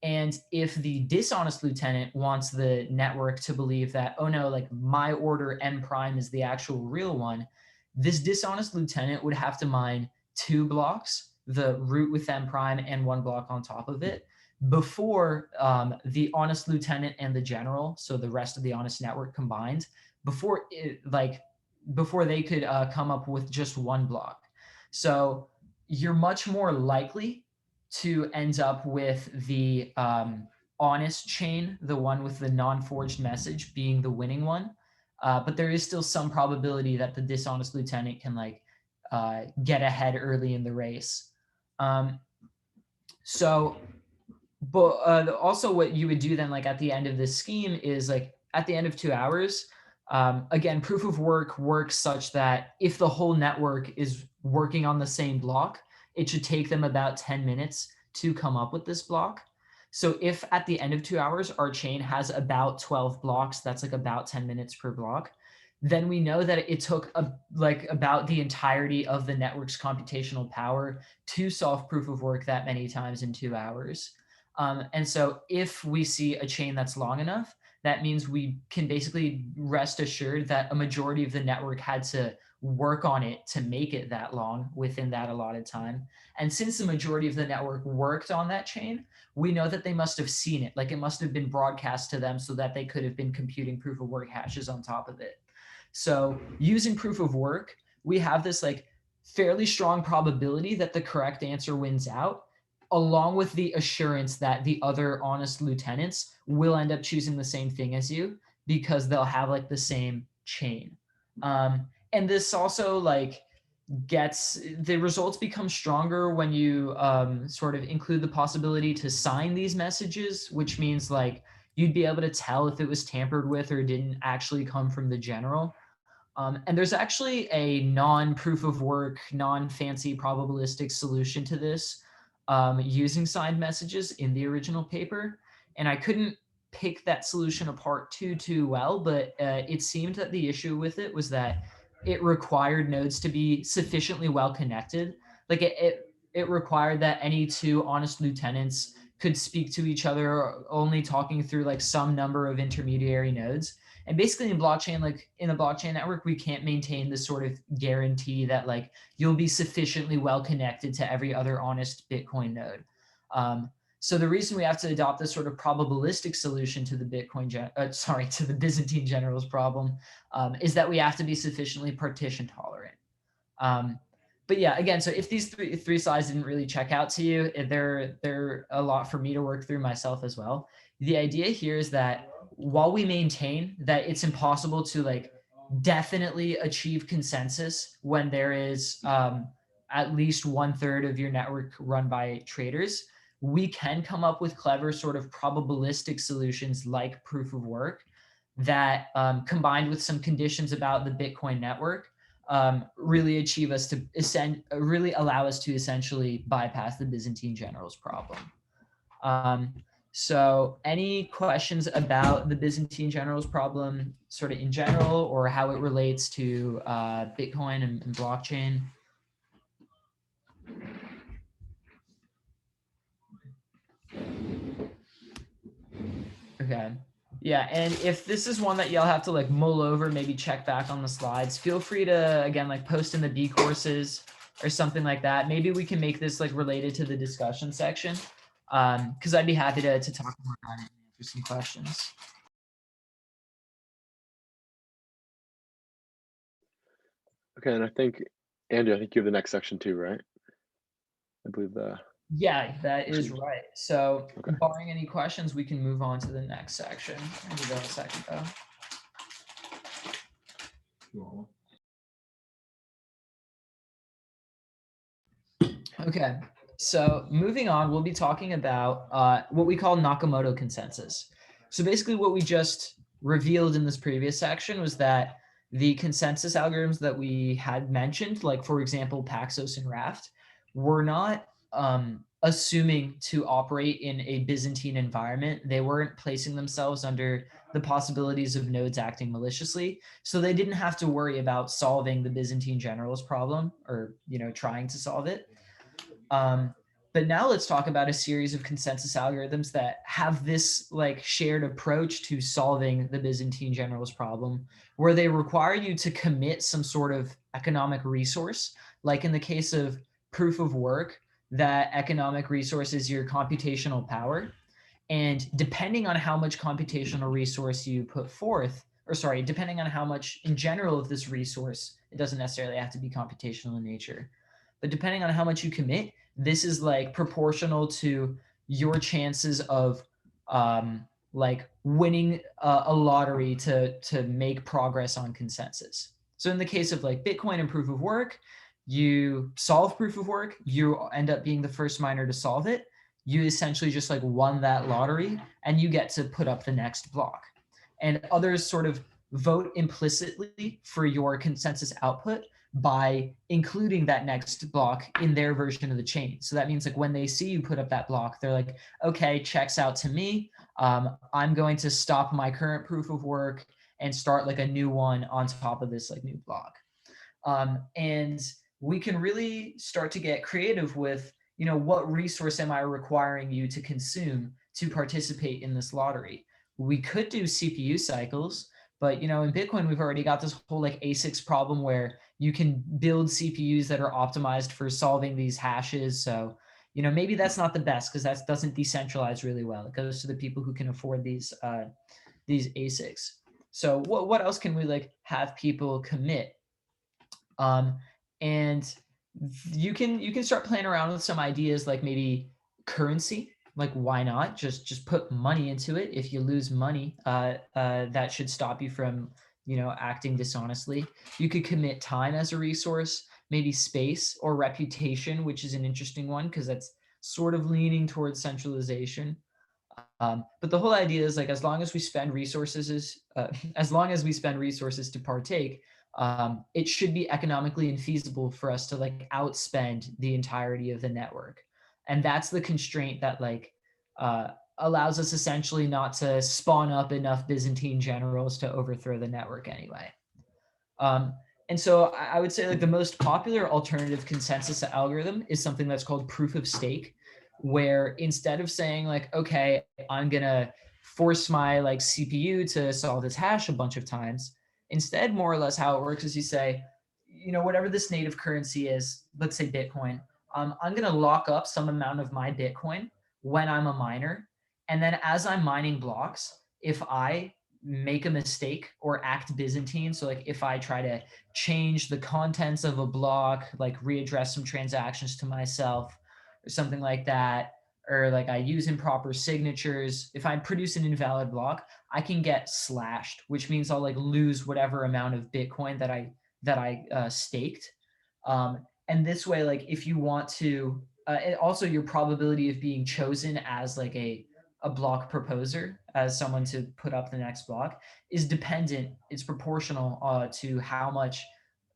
Speaker 2: And if the dishonest lieutenant wants the network to believe that, oh no, like my order M prime is the actual real one, this dishonest lieutenant would have to mine 2 blocks, the root with M prime and 1 block on top of it, before the honest lieutenant and the general, so the rest of the honest network combined, before they could come up with just 1 block. So you're much more likely to end up with the honest chain, the one with the non-forged message being the winning one. But there is still some probability that the dishonest lieutenant can like get ahead early in the race. But also what you would do then like at the end of this scheme is like at the end of 2 hours, again, proof of work works such that if the whole network is working on the same block, it should take them about 10 minutes to come up with this block. So if at the end of 2 hours, our chain has about 12 blocks, that's like about 10 minutes per block, then we know that it took about the entirety of the network's computational power to solve proof of work that many times in 2 hours. And so if we see a chain that's long enough, that means we can basically rest assured that a majority of the network had to work on it to make it that long within that allotted time. And since the majority of the network worked on that chain, we know that they must have seen it. Like it must have been broadcast to them so that they could have been computing proof of work hashes on top of it. So using proof of work, we have this like fairly strong probability that the correct answer wins out, along with the assurance that the other honest lieutenants will end up choosing the same thing as you because they'll have like the same chain. And this also like gets the results become stronger when you sort of include the possibility to sign these messages, which means like you'd be able to tell if it was tampered with or didn't actually come from the general. And there's actually a non-proof of work, non-fancy probabilistic solution to this using signed messages in the original paper. And I couldn't pick that solution apart too well, but it seemed that the issue with it was that it required nodes to be sufficiently well connected. Like it required that any two honest lieutenants could speak to each other only talking through like some number of intermediary nodes. And basically in blockchain, like in a blockchain network, we can't maintain this sort of guarantee that like you'll be sufficiently well connected to every other honest Bitcoin node. So the reason we have to adopt this sort of probabilistic solution to the to the Byzantine generals problem is that we have to be sufficiently partition tolerant. But yeah, again, so if these three slides didn't really check out to you, they're a lot for me to work through myself as well. The idea here is that while we maintain that it's impossible to like definitely achieve consensus when there is at least 1/3 of your network run by traders, we can come up with clever sort of probabilistic solutions like proof of work that combined with some conditions about the Bitcoin network really really allow us to essentially bypass the Byzantine generals problem. So any questions about the Byzantine generals problem sort of in general or how it relates to Bitcoin and blockchain? Okay. Yeah, and if this is one that y'all have to like mull over, maybe check back on the slides, feel free to, again, like post in the B courses or something like that. Maybe we can make this like related to the discussion section because I'd be happy to talk more about it and answer some questions.
Speaker 1: Okay, and I think, Andrew, I think you have the next section too, right? I believe
Speaker 2: Yeah, that is right. So
Speaker 1: Okay.
Speaker 2: barring any questions, we can move on to the next section. Give me a second though. Okay, so moving on, we'll be talking about what we call Nakamoto Consensus. So basically what we just revealed in this previous section was that the consensus algorithms that we had mentioned, like for example, Paxos and Raft, were not assuming to operate in a Byzantine environment. They weren't placing themselves under the possibilities of nodes acting maliciously. So they didn't have to worry about solving the Byzantine generals problem or, trying to solve it. But now let's talk about a series of consensus algorithms that have this like shared approach to solving the Byzantine generals problem, where they require you to commit some sort of economic resource, like in the case of proof of work, that economic resource is your computational power. And depending on how much computational resource you put forth, depending on how much in general of this resource, it doesn't necessarily have to be computational in nature, but depending on how much you commit, this is like proportional to your chances of like winning a lottery to make progress on consensus. So in the case of like Bitcoin and proof of work, you solve proof of work, you end up being the first miner to solve it. You essentially just like won that lottery and you get to put up the next block. And others sort of vote implicitly for your consensus output, by including that next block in their version of the chain. So that means like when they see you put up that block, they're like, okay, checks out to me. I'm going to stop my current proof of work and start like a new one on top of this like new block. And we can really start to get creative with, what resource am I requiring you to consume to participate in this lottery? We could do CPU cycles, but in Bitcoin, we've already got this whole like ASICs problem where you can build CPUs that are optimized for solving these hashes. So, maybe that's not the best because that doesn't decentralize really well. It goes to the people who can afford these ASICs. So what else can we like have people commit? And you can start playing around with some ideas like maybe currency. Like, why not just put money into it? If you lose money, that should stop you from acting dishonestly. You could commit time as a resource, maybe space or reputation, which is an interesting one because that's sort of leaning towards centralization. But the whole idea is like as long as we spend resources, as long as we spend resources to partake, it should be economically infeasible for us to like outspend the entirety of the network, and that's the constraint that like allows us essentially not to spawn up enough Byzantine generals to overthrow the network anyway. And so I would say like the most popular alternative consensus algorithm is something that's called proof of stake, where instead of saying like, okay, I'm gonna force my like CPU to solve this hash a bunch of times, instead, more or less how it works is you say, whatever this native currency is, let's say Bitcoin, I'm gonna lock up some amount of my Bitcoin when I'm a miner. And then as I'm mining blocks, if I make a mistake or act Byzantine, so like if I try to change the contents of a block, like readdress some transactions to myself or something like that, or like I use improper signatures, if I produce an invalid block, I can get slashed, which means I'll like lose whatever amount of Bitcoin that I staked. And this way, like if you want to, also your probability of being chosen as like a block proposer, as someone to put up the next block, is dependent. It's proportional to how much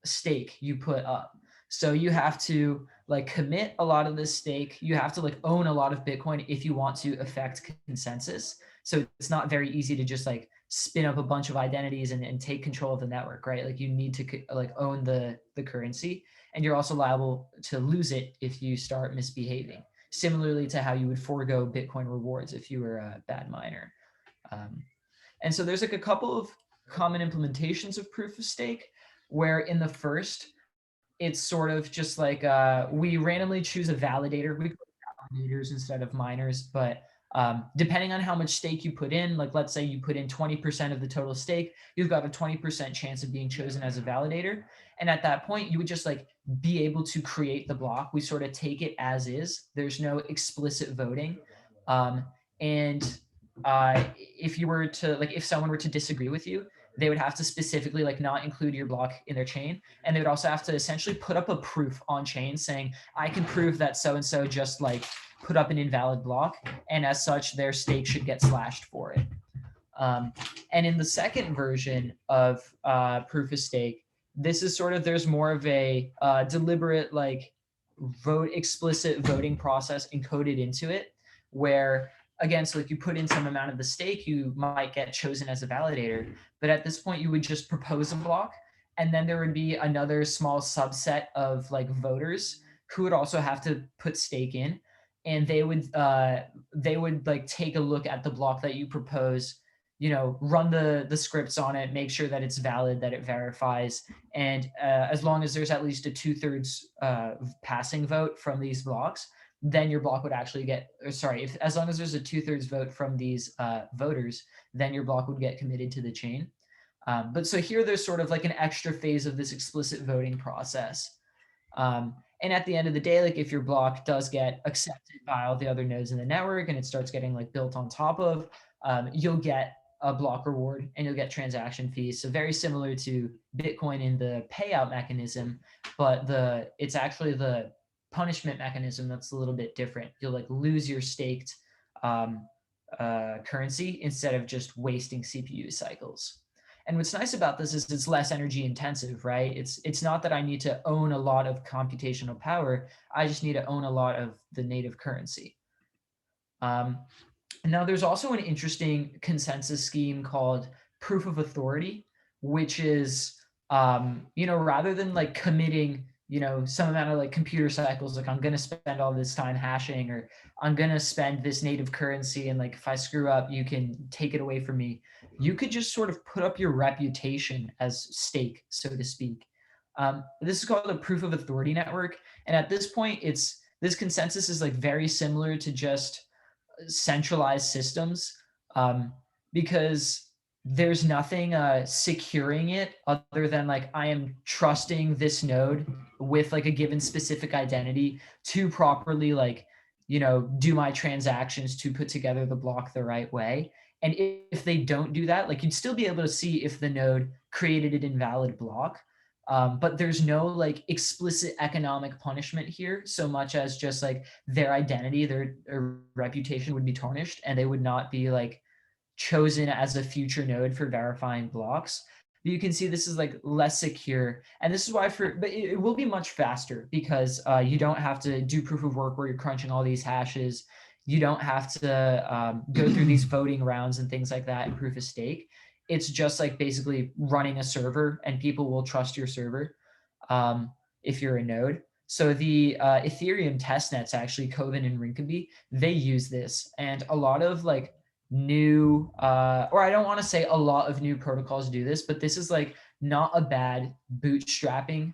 Speaker 2: stake you put up. So you have to like commit a lot of this stake. You have to like own a lot of Bitcoin if you want to affect consensus. So it's not very easy to just like spin up a bunch of identities and take control of the network, right? Like you need to like own the currency, and you're also liable to lose it if you start misbehaving. Similarly to how you would forego Bitcoin rewards if you were a bad miner. And so there's like a couple of common implementations of proof of stake, where in the first, it's sort of just like we randomly choose a validator. We put validators instead of miners, but depending on how much stake you put in, like let's say you put in 20% of the total stake, you've got a 20% chance of being chosen as a validator. And at that point, you would just like be able to create the block. We sort of take it as is. There's no explicit voting. And if you were to like, if someone were to disagree with you, they would have to specifically like not include your block in their chain. And they would also have to essentially put up a proof on chain saying, I can prove that so-and-so just like put up an invalid block, and as such, their stake should get slashed for it. And in the second version of proof of stake, this is sort of, there's more of a deliberate like explicit voting process encoded into it, where again, so like you put in some amount of the stake, you might get chosen as a validator. But at this point, you would just propose a block, and then there would be another small subset of like voters who would also have to put stake in, and they would like take a look at the block that you propose, run the scripts on it, make sure that it's valid, that it verifies, and as long as there's at least a 2/3 passing vote from these blocks, then your block would actually get, or sorry, as long as there's a 2/3 vote from these voters, then your block would get committed to the chain. But so here there's sort of like an extra phase of this explicit voting process. And at the end of the day, like if your block does get accepted by all the other nodes in the network and it starts getting like built on top of, you'll get a block reward and you'll get transaction fees. So very similar to Bitcoin in the payout mechanism, but it's actually the punishment mechanism that's a little bit different. You'll like lose your staked currency instead of just wasting CPU cycles. And what's nice about this is it's less energy intensive, right? It's not that I need to own a lot of computational power. I just need to own a lot of the native currency. Now, there's also an interesting consensus scheme called proof of authority, which is, rather than like committing, some amount of like computer cycles, like I'm going to spend all this time hashing, or I'm going to spend this native currency, and like if I screw up, you can take it away from me. You could just sort of put up your reputation as stake, so to speak. This is called a proof of authority network. And at this point, this consensus is like very similar to just centralized systems, because there's nothing securing it other than like I am trusting this node with like a given specific identity to properly do my transactions to put together the block the right way. And if they don't do that, like you'd still be able to see if the node created an invalid block. But there's no like explicit economic punishment here, so much as just like their identity, their reputation would be tarnished, and they would not be like chosen as a future node for verifying blocks. But you can see this is like less secure, and this is why but it will be much faster, because you don't have to do proof of work where you're crunching all these hashes. You don't have to go through these voting rounds and things like that in proof of stake. It's just like basically running a server, and people will trust your server if you're a node. So the Ethereum testnets, actually, Kovan and Rinkeby, they use this, and a lot of like new, or I don't want to say a lot of new protocols do this, but this is like not a bad bootstrapping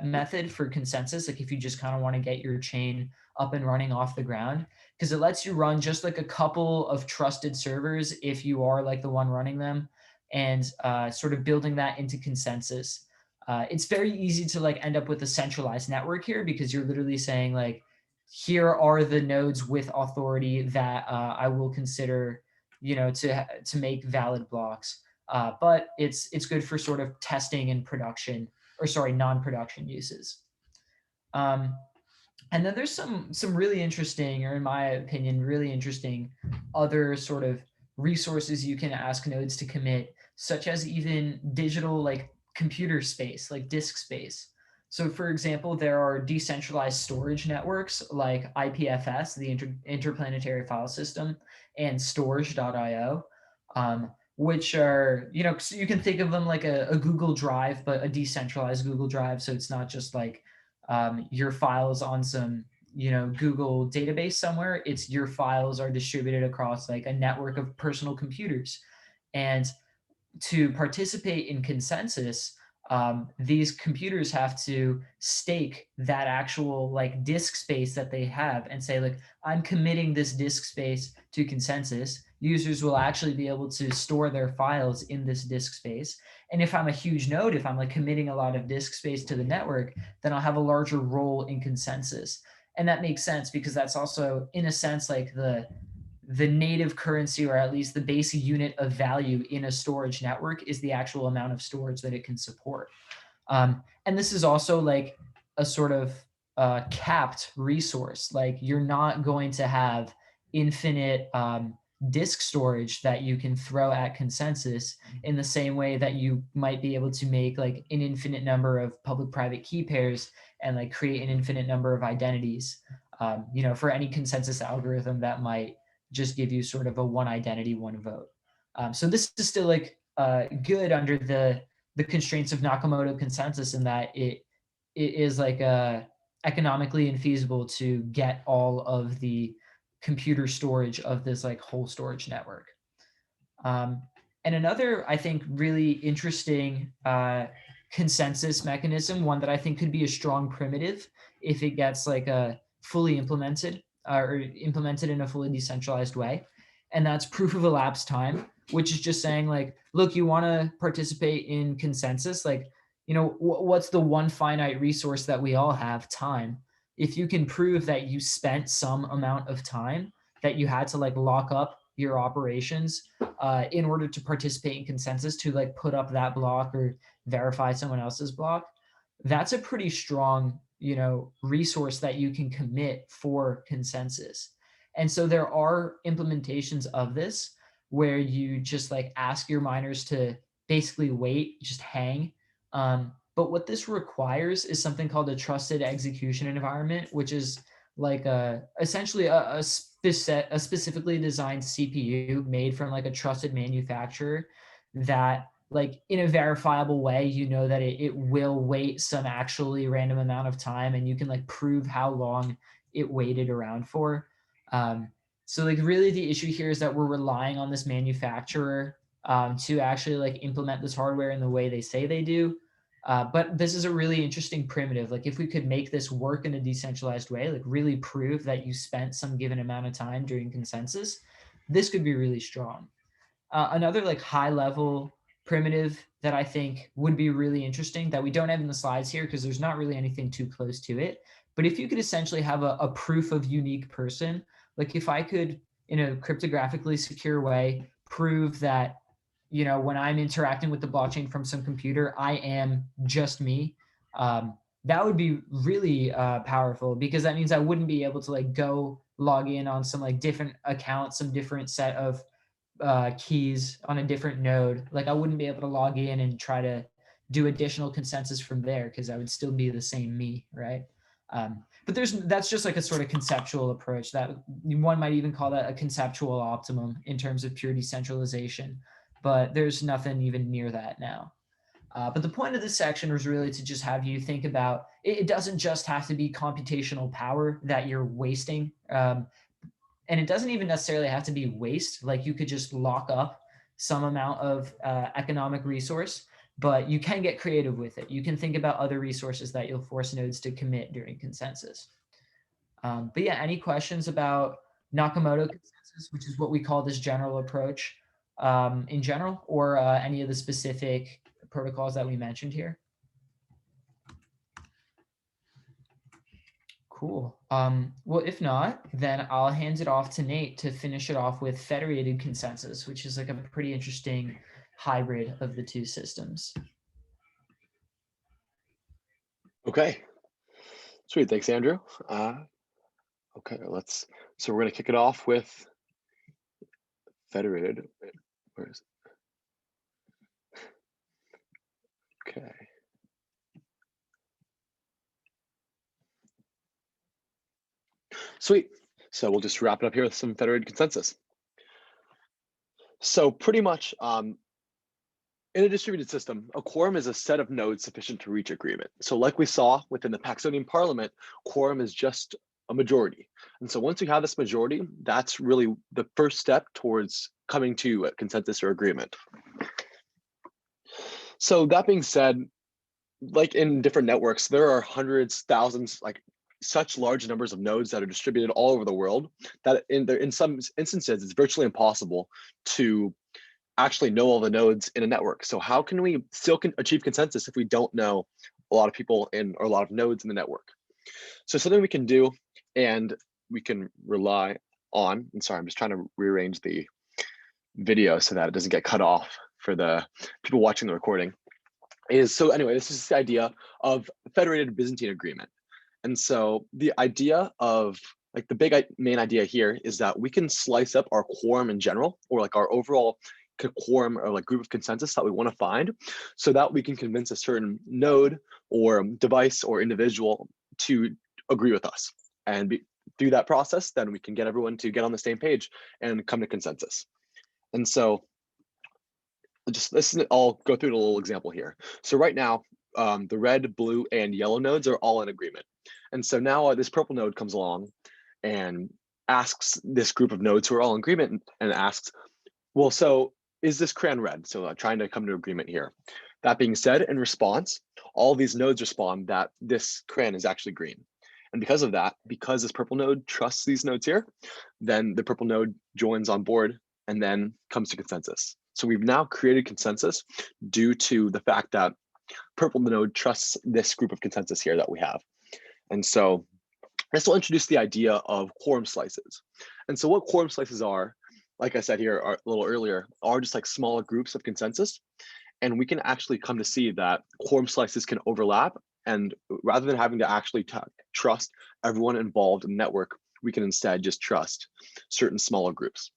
Speaker 2: method for consensus. Like if you just kind of want to get your chain up and running off the ground, because it lets you run just like a couple of trusted servers if you are like the one running them, and sort of building that into consensus. It's very easy to like end up with a centralized network here, because you're literally saying like, here are the nodes with authority that I will consider, to make valid blocks. But it's good for sort of testing and production, or sorry, non-production uses. And then there's some really interesting, or in my opinion, really interesting other sort of resources you can ask nodes to commit, such as even digital like computer space, like disk space. So for example, there are decentralized storage networks like IPFS, the Interplanetary File System, and Storage.io, which are, so you can think of them like a Google Drive, but a decentralized Google Drive. So it's not just like your files on some, Google database somewhere. It's your files are distributed across like a network of personal computers. And to participate in consensus, these computers have to stake that actual like disk space that they have, and say like, I'm committing this disk space to consensus. Users will actually be able to store their files in this disk space. And if I'm a huge node, if I'm like committing a lot of disk space to the network, then I'll have a larger role in consensus. And that makes sense, because that's also, in a sense, like the native currency, or at least the basic unit of value in a storage network, is the actual amount of storage that it can support. And this is also like a sort of capped resource. Like you're not going to have infinite disk storage that you can throw at consensus in the same way that you might be able to make like an infinite number of public-private key pairs and like create an infinite number of identities, for any consensus algorithm that might just give you sort of a one identity, one vote. So this is still like good under the constraints of Nakamoto Consensus, in that it is like economically infeasible to get all of the computer storage of this like whole storage network. And another, I think, really interesting consensus mechanism, one that I think could be a strong primitive if it gets like fully implemented, or implemented in a fully decentralized way. And that's proof of elapsed time, which is just saying like, look, you want to participate in consensus, like, what's the one finite resource that we all have? Time. If you can prove that you spent some amount of time, that you had to like lock up your operations in order to participate in consensus, to like put up that block or verify someone else's block, that's a pretty strong, resource that you can commit for consensus. And so there are implementations of this where you just like ask your miners to basically wait, just hang. But what this requires is something called a trusted execution environment, which is like essentially a specifically designed CPU made from like a trusted manufacturer that like in a verifiable way, you know that it will wait some actually random amount of time, and you can like prove how long it waited around for. So like really the issue here is that we're relying on this manufacturer to actually like implement this hardware in the way they say they do. But this is a really interesting primitive. Like if we could make this work in a decentralized way, like really prove that you spent some given amount of time during consensus, this could be really strong. Another like high level primitive that I think would be really interesting that we don't have in the slides here because there's not really anything too close to it. But if you could essentially have a proof of unique person, like if I could in a cryptographically secure way prove that, you know, when I'm interacting with the blockchain from some computer, I am just me. That would be really powerful because that means I wouldn't be able to like go log in on some like different account, some different set of keys on a different node. Like I wouldn't be able to log in and try to do additional consensus from there because I would still be the same me, right? But that's just like a sort of conceptual approach that one might even call that a conceptual optimum in terms of pure decentralization. But there's nothing even near that now. But the point of this section was really to just have you think about it doesn't just have to be computational power that you're wasting. And it doesn't even necessarily have to be waste. Like you could just lock up some amount of economic resource, but you can get creative with it. You can think about other resources that you'll force nodes to commit during consensus. But yeah, any questions about Nakamoto Consensus, which is what we call this general approach in general, or any of the specific protocols that we mentioned here? Cool. Well, if not, then I'll hand it off to Nate to finish it off with Federated Consensus, which is like a pretty interesting hybrid of the two systems.
Speaker 1: Okay. Sweet. Thanks, Andrew. Okay, so we're going to kick it off with Federated. Where is it? Okay. Sweet. So we'll just wrap it up here with some Federated Consensus. So pretty much in a distributed system, a quorum is a set of nodes sufficient to reach agreement. So like we saw within the Paxonian Parliament, quorum is just a majority. And so once you have this majority, that's really the first step towards coming to a consensus or agreement. So that being said, like in different networks, there are hundreds, thousands, like such large numbers of nodes that are distributed all over the world that in some instances, it's virtually impossible to actually know all the nodes in a network. So how can we still achieve consensus if we don't know a lot of people or a lot of nodes in the network? So something we can do, and we can rely on, and sorry, I'm just trying to rearrange the video so that it doesn't get cut off for the people watching the recording, so anyway, this is the idea of federated Byzantine agreement. And so the idea of like the main idea here is that we can slice up our quorum in general, or like our overall quorum or like group of consensus that we want to find, so that we can convince a certain node or device or individual to agree with us. And through that process, then we can get everyone to get on the same page and come to consensus. And so I'll go through a little example here. So right now, the red, blue, and yellow nodes are all in agreement. And so now this purple node comes along and asks this group of nodes who are all in agreement and asks, well, so is this crayon red? So trying to come to agreement here. That being said, in response, all these nodes respond that this crayon is actually green. And because of that, because this purple node trusts these nodes here, then the purple node joins on board and then comes to consensus. So we've now created consensus due to the fact that purple node trusts this group of consensus here that we have. And so this will introduce the idea of quorum slices. And so what quorum slices are, like I said here a little earlier, are just like smaller groups of consensus. And we can actually come to see that quorum slices can overlap. And rather than having to actually trust everyone involved in the network, we can instead just trust certain smaller groups.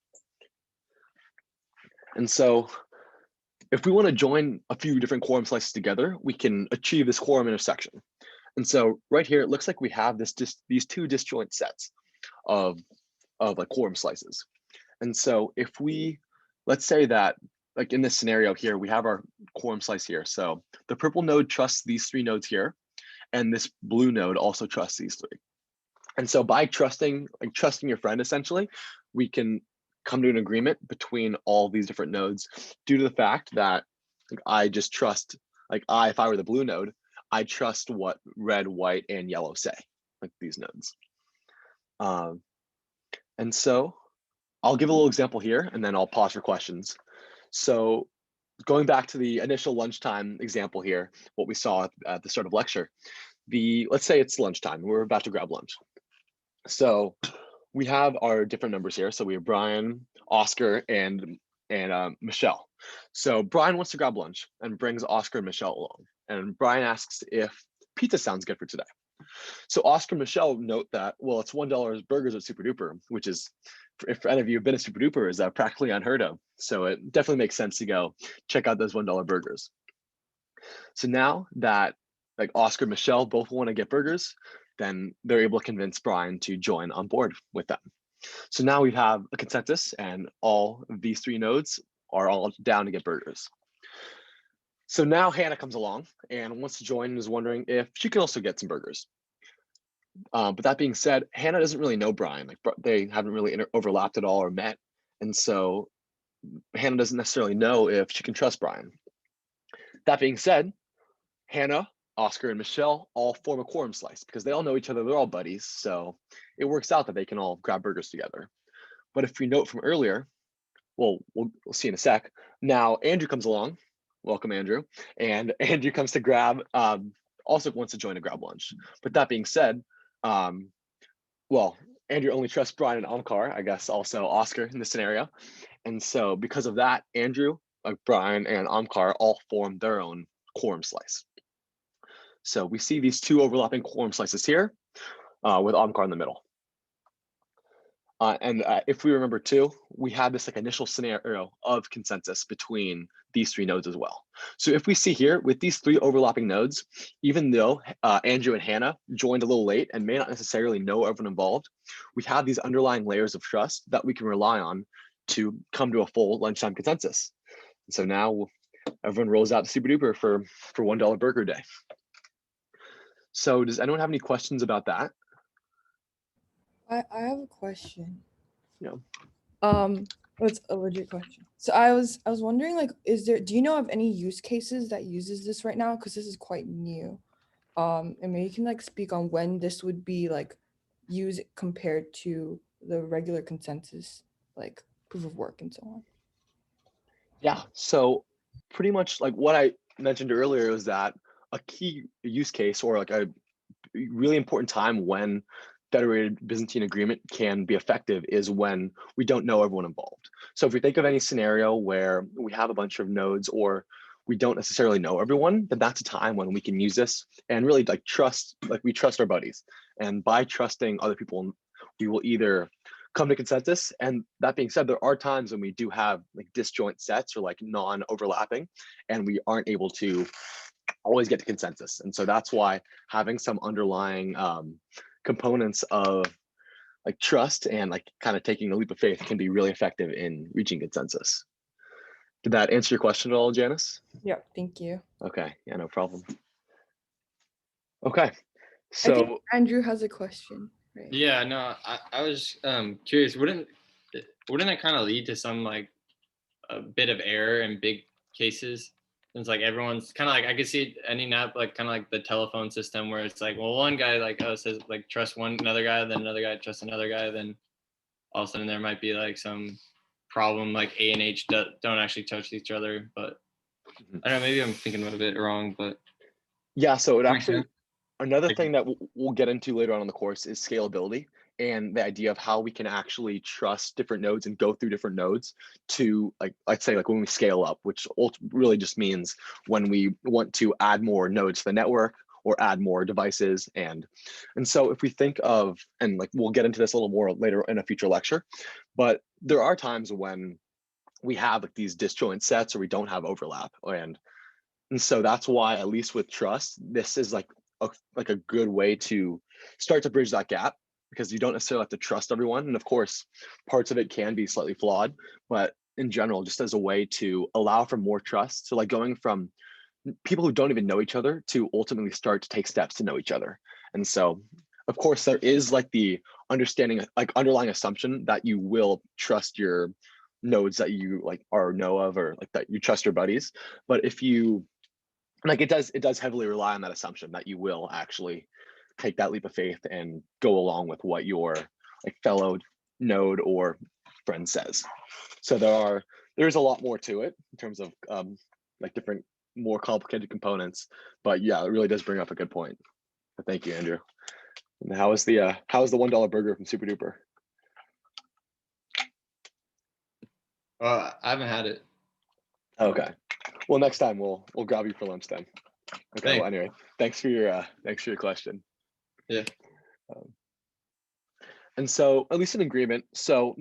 Speaker 1: And so if we want to join a few different quorum slices together, we can achieve this quorum intersection. And so right here, it looks like we have these two disjoint sets of like quorum slices. And so if we, let's say that like in this scenario here, we have our quorum slice here. So the purple node trusts these three nodes here, and this blue node also trusts these three. And so by trusting your friend, essentially, we can come to an agreement between all these different nodes due to the fact that like, I just trust, like if I were the blue node, I trust what red, white, and yellow say, like these nodes. And so I'll give a little example here, and then I'll pause for questions. So going back to the initial lunchtime example here, what we saw at the start of lecture, let's say it's lunchtime, we're about to grab lunch. So we have our different numbers here. So we have Brian, Oscar, and Michelle. So Brian wants to grab lunch and brings Oscar and Michelle along. And Brian asks if pizza sounds good for today. So Oscar and Michelle note that, well, it's $1 burgers at Super Duper, which is, if any of you have been at Super Duper, is practically unheard of. So it definitely makes sense to go check out those $1 burgers. So now that like Oscar and Michelle both want to get burgers, then they're able to convince Brian to join on board with them. So now we have a consensus, and all of these three nodes are all down to get burgers. So now Hannah comes along and wants to join and is wondering if she can also get some burgers. But that being said, Hannah doesn't really know Brian. Like they haven't really overlapped at all or met. And so Hannah doesn't necessarily know if she can trust Brian. That being said, Hannah, Oscar, and Michelle all form a quorum slice because they all know each other. They're all buddies. So it works out that they can all grab burgers together. But if we note from earlier, well, we'll see in a sec. Now Andrew comes along. Welcome, Andrew. And Andrew comes to grab, also wants to join to grab lunch. But that being said, well, Andrew only trusts Brian and Omkar, I guess also Oscar in this scenario. And so because of that, Andrew, Brian, and Omkar all form their own quorum slice. So we see these two overlapping quorum slices here with Omkar in the middle. And if we remember too, we had this like initial scenario of consensus between these three nodes as well. So if we see here with these three overlapping nodes, even though Andrew and Hannah joined a little late and may not necessarily know everyone involved, we have these underlying layers of trust that we can rely on to come to a full lunchtime consensus. And so now everyone rolls out to Super Duper for $1 burger day. So does anyone have any questions about that?
Speaker 4: I have a question.
Speaker 1: Yeah.
Speaker 4: It's a legit question. So I was wondering, like, do you know of any use cases that uses this right now? Because this is quite new. And maybe you can like speak on when this would be like used compared to the regular consensus, like proof of work and so on.
Speaker 1: Yeah, so pretty much like what I mentioned earlier is that a key use case or like a really important time when Federated Byzantine agreement can be effective is when we don't know everyone involved. So if we think of any scenario where we have a bunch of nodes or we don't necessarily know everyone, then that's a time when we can use this and really like we trust our buddies. And by trusting other people, we will either come to consensus. And that being said, there are times when we do have like disjoint sets or like non-overlapping, and we aren't able to always get to consensus. And so that's why having some underlying components of like trust and like kind of taking a leap of faith can be really effective in reaching consensus. Did that answer your question at all, Janice?
Speaker 4: Yeah, thank you.
Speaker 1: Okay, yeah, no problem. Okay,
Speaker 4: I
Speaker 1: so
Speaker 4: think Andrew has a question. Right?
Speaker 3: Yeah, no, I was curious. Wouldn't it kind of lead to some like a bit of error in big cases? Since like everyone's kind of like, I could see it ending up like kind of like the telephone system where it's like, well, one guy like says like trust another guy, then another guy trusts another guy, then all of a sudden there might be like some problem like A and H don't actually touch each other. But I don't know, maybe I'm thinking about it a bit wrong, but
Speaker 1: yeah, so it
Speaker 3: Makes
Speaker 1: actually,
Speaker 3: sense.
Speaker 1: another thing that we'll get into later on in the course is scalability and the idea of how we can actually trust different nodes and go through different nodes to like, let's say like when we scale up, which really just means when we want to add more nodes to the network or add more devices. And so if we think of, and like we'll get into this a little more later in a future lecture, but there are times when we have like these disjoint sets or we don't have overlap. And so that's why, at least with trust, this is like a good way to start to bridge that gap, because you don't necessarily have to trust everyone. And of course, parts of it can be slightly flawed, but in general, just as a way to allow for more trust. So like going from people who don't even know each other to ultimately start to take steps to know each other. And so, of course, there is like the understanding, like underlying assumption that you will trust your nodes that you like or know of, or like that you trust your buddies. But if you like, it does heavily rely on that assumption that you will actually take that leap of faith and go along with what your like fellow node or friend says. So there's a lot more to it in terms of like different more complicated components, but yeah, it really does bring up a good point. But thank you, Andrew. And how is the $1 burger from Super Duper?
Speaker 3: I haven't had it.
Speaker 1: Okay, well, next time we'll grab you for lunch then. Okay.
Speaker 3: Thanks.
Speaker 1: Well, anyway, thanks for your question.
Speaker 3: Yeah.
Speaker 1: And so, at least in agreement, so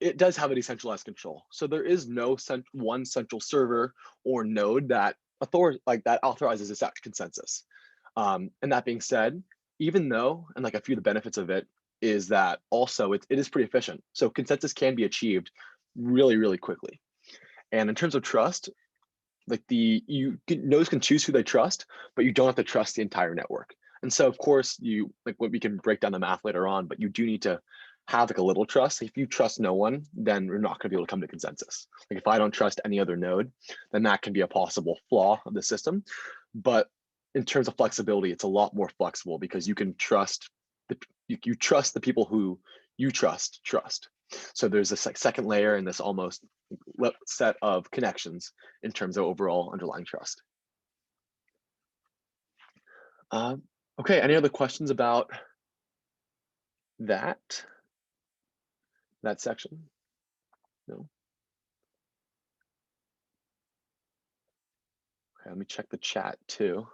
Speaker 1: it does have a decentralized control. So there is no one central server or node that authorizes this consensus. And that being said, even though, and like a few of the benefits of it is that also it is pretty efficient. So consensus can be achieved really, really quickly. And in terms of trust, like nodes can choose who they trust, but you don't have to trust the entire network. And so of course we can break down the math later on, but you do need to have like a little trust. If you trust no one, then you're not going to be able to come to consensus. Like if I don't trust any other node, then that can be a possible flaw of the system. But in terms of flexibility, it's a lot more flexible because you can trust you trust the people who you trust. So there's this like second layer in this almost set of connections in terms of overall underlying trust. Okay, any other questions about that section? No. Okay, let me check the chat too.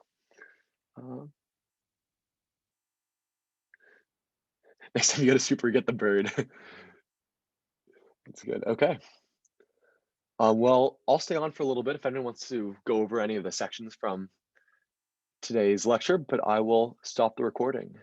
Speaker 1: Next time you go to Super, get the bird. That's good. Okay. Well, I'll stay on for a little bit if anyone wants to go over any of the sections from today's lecture, but I will stop the recording.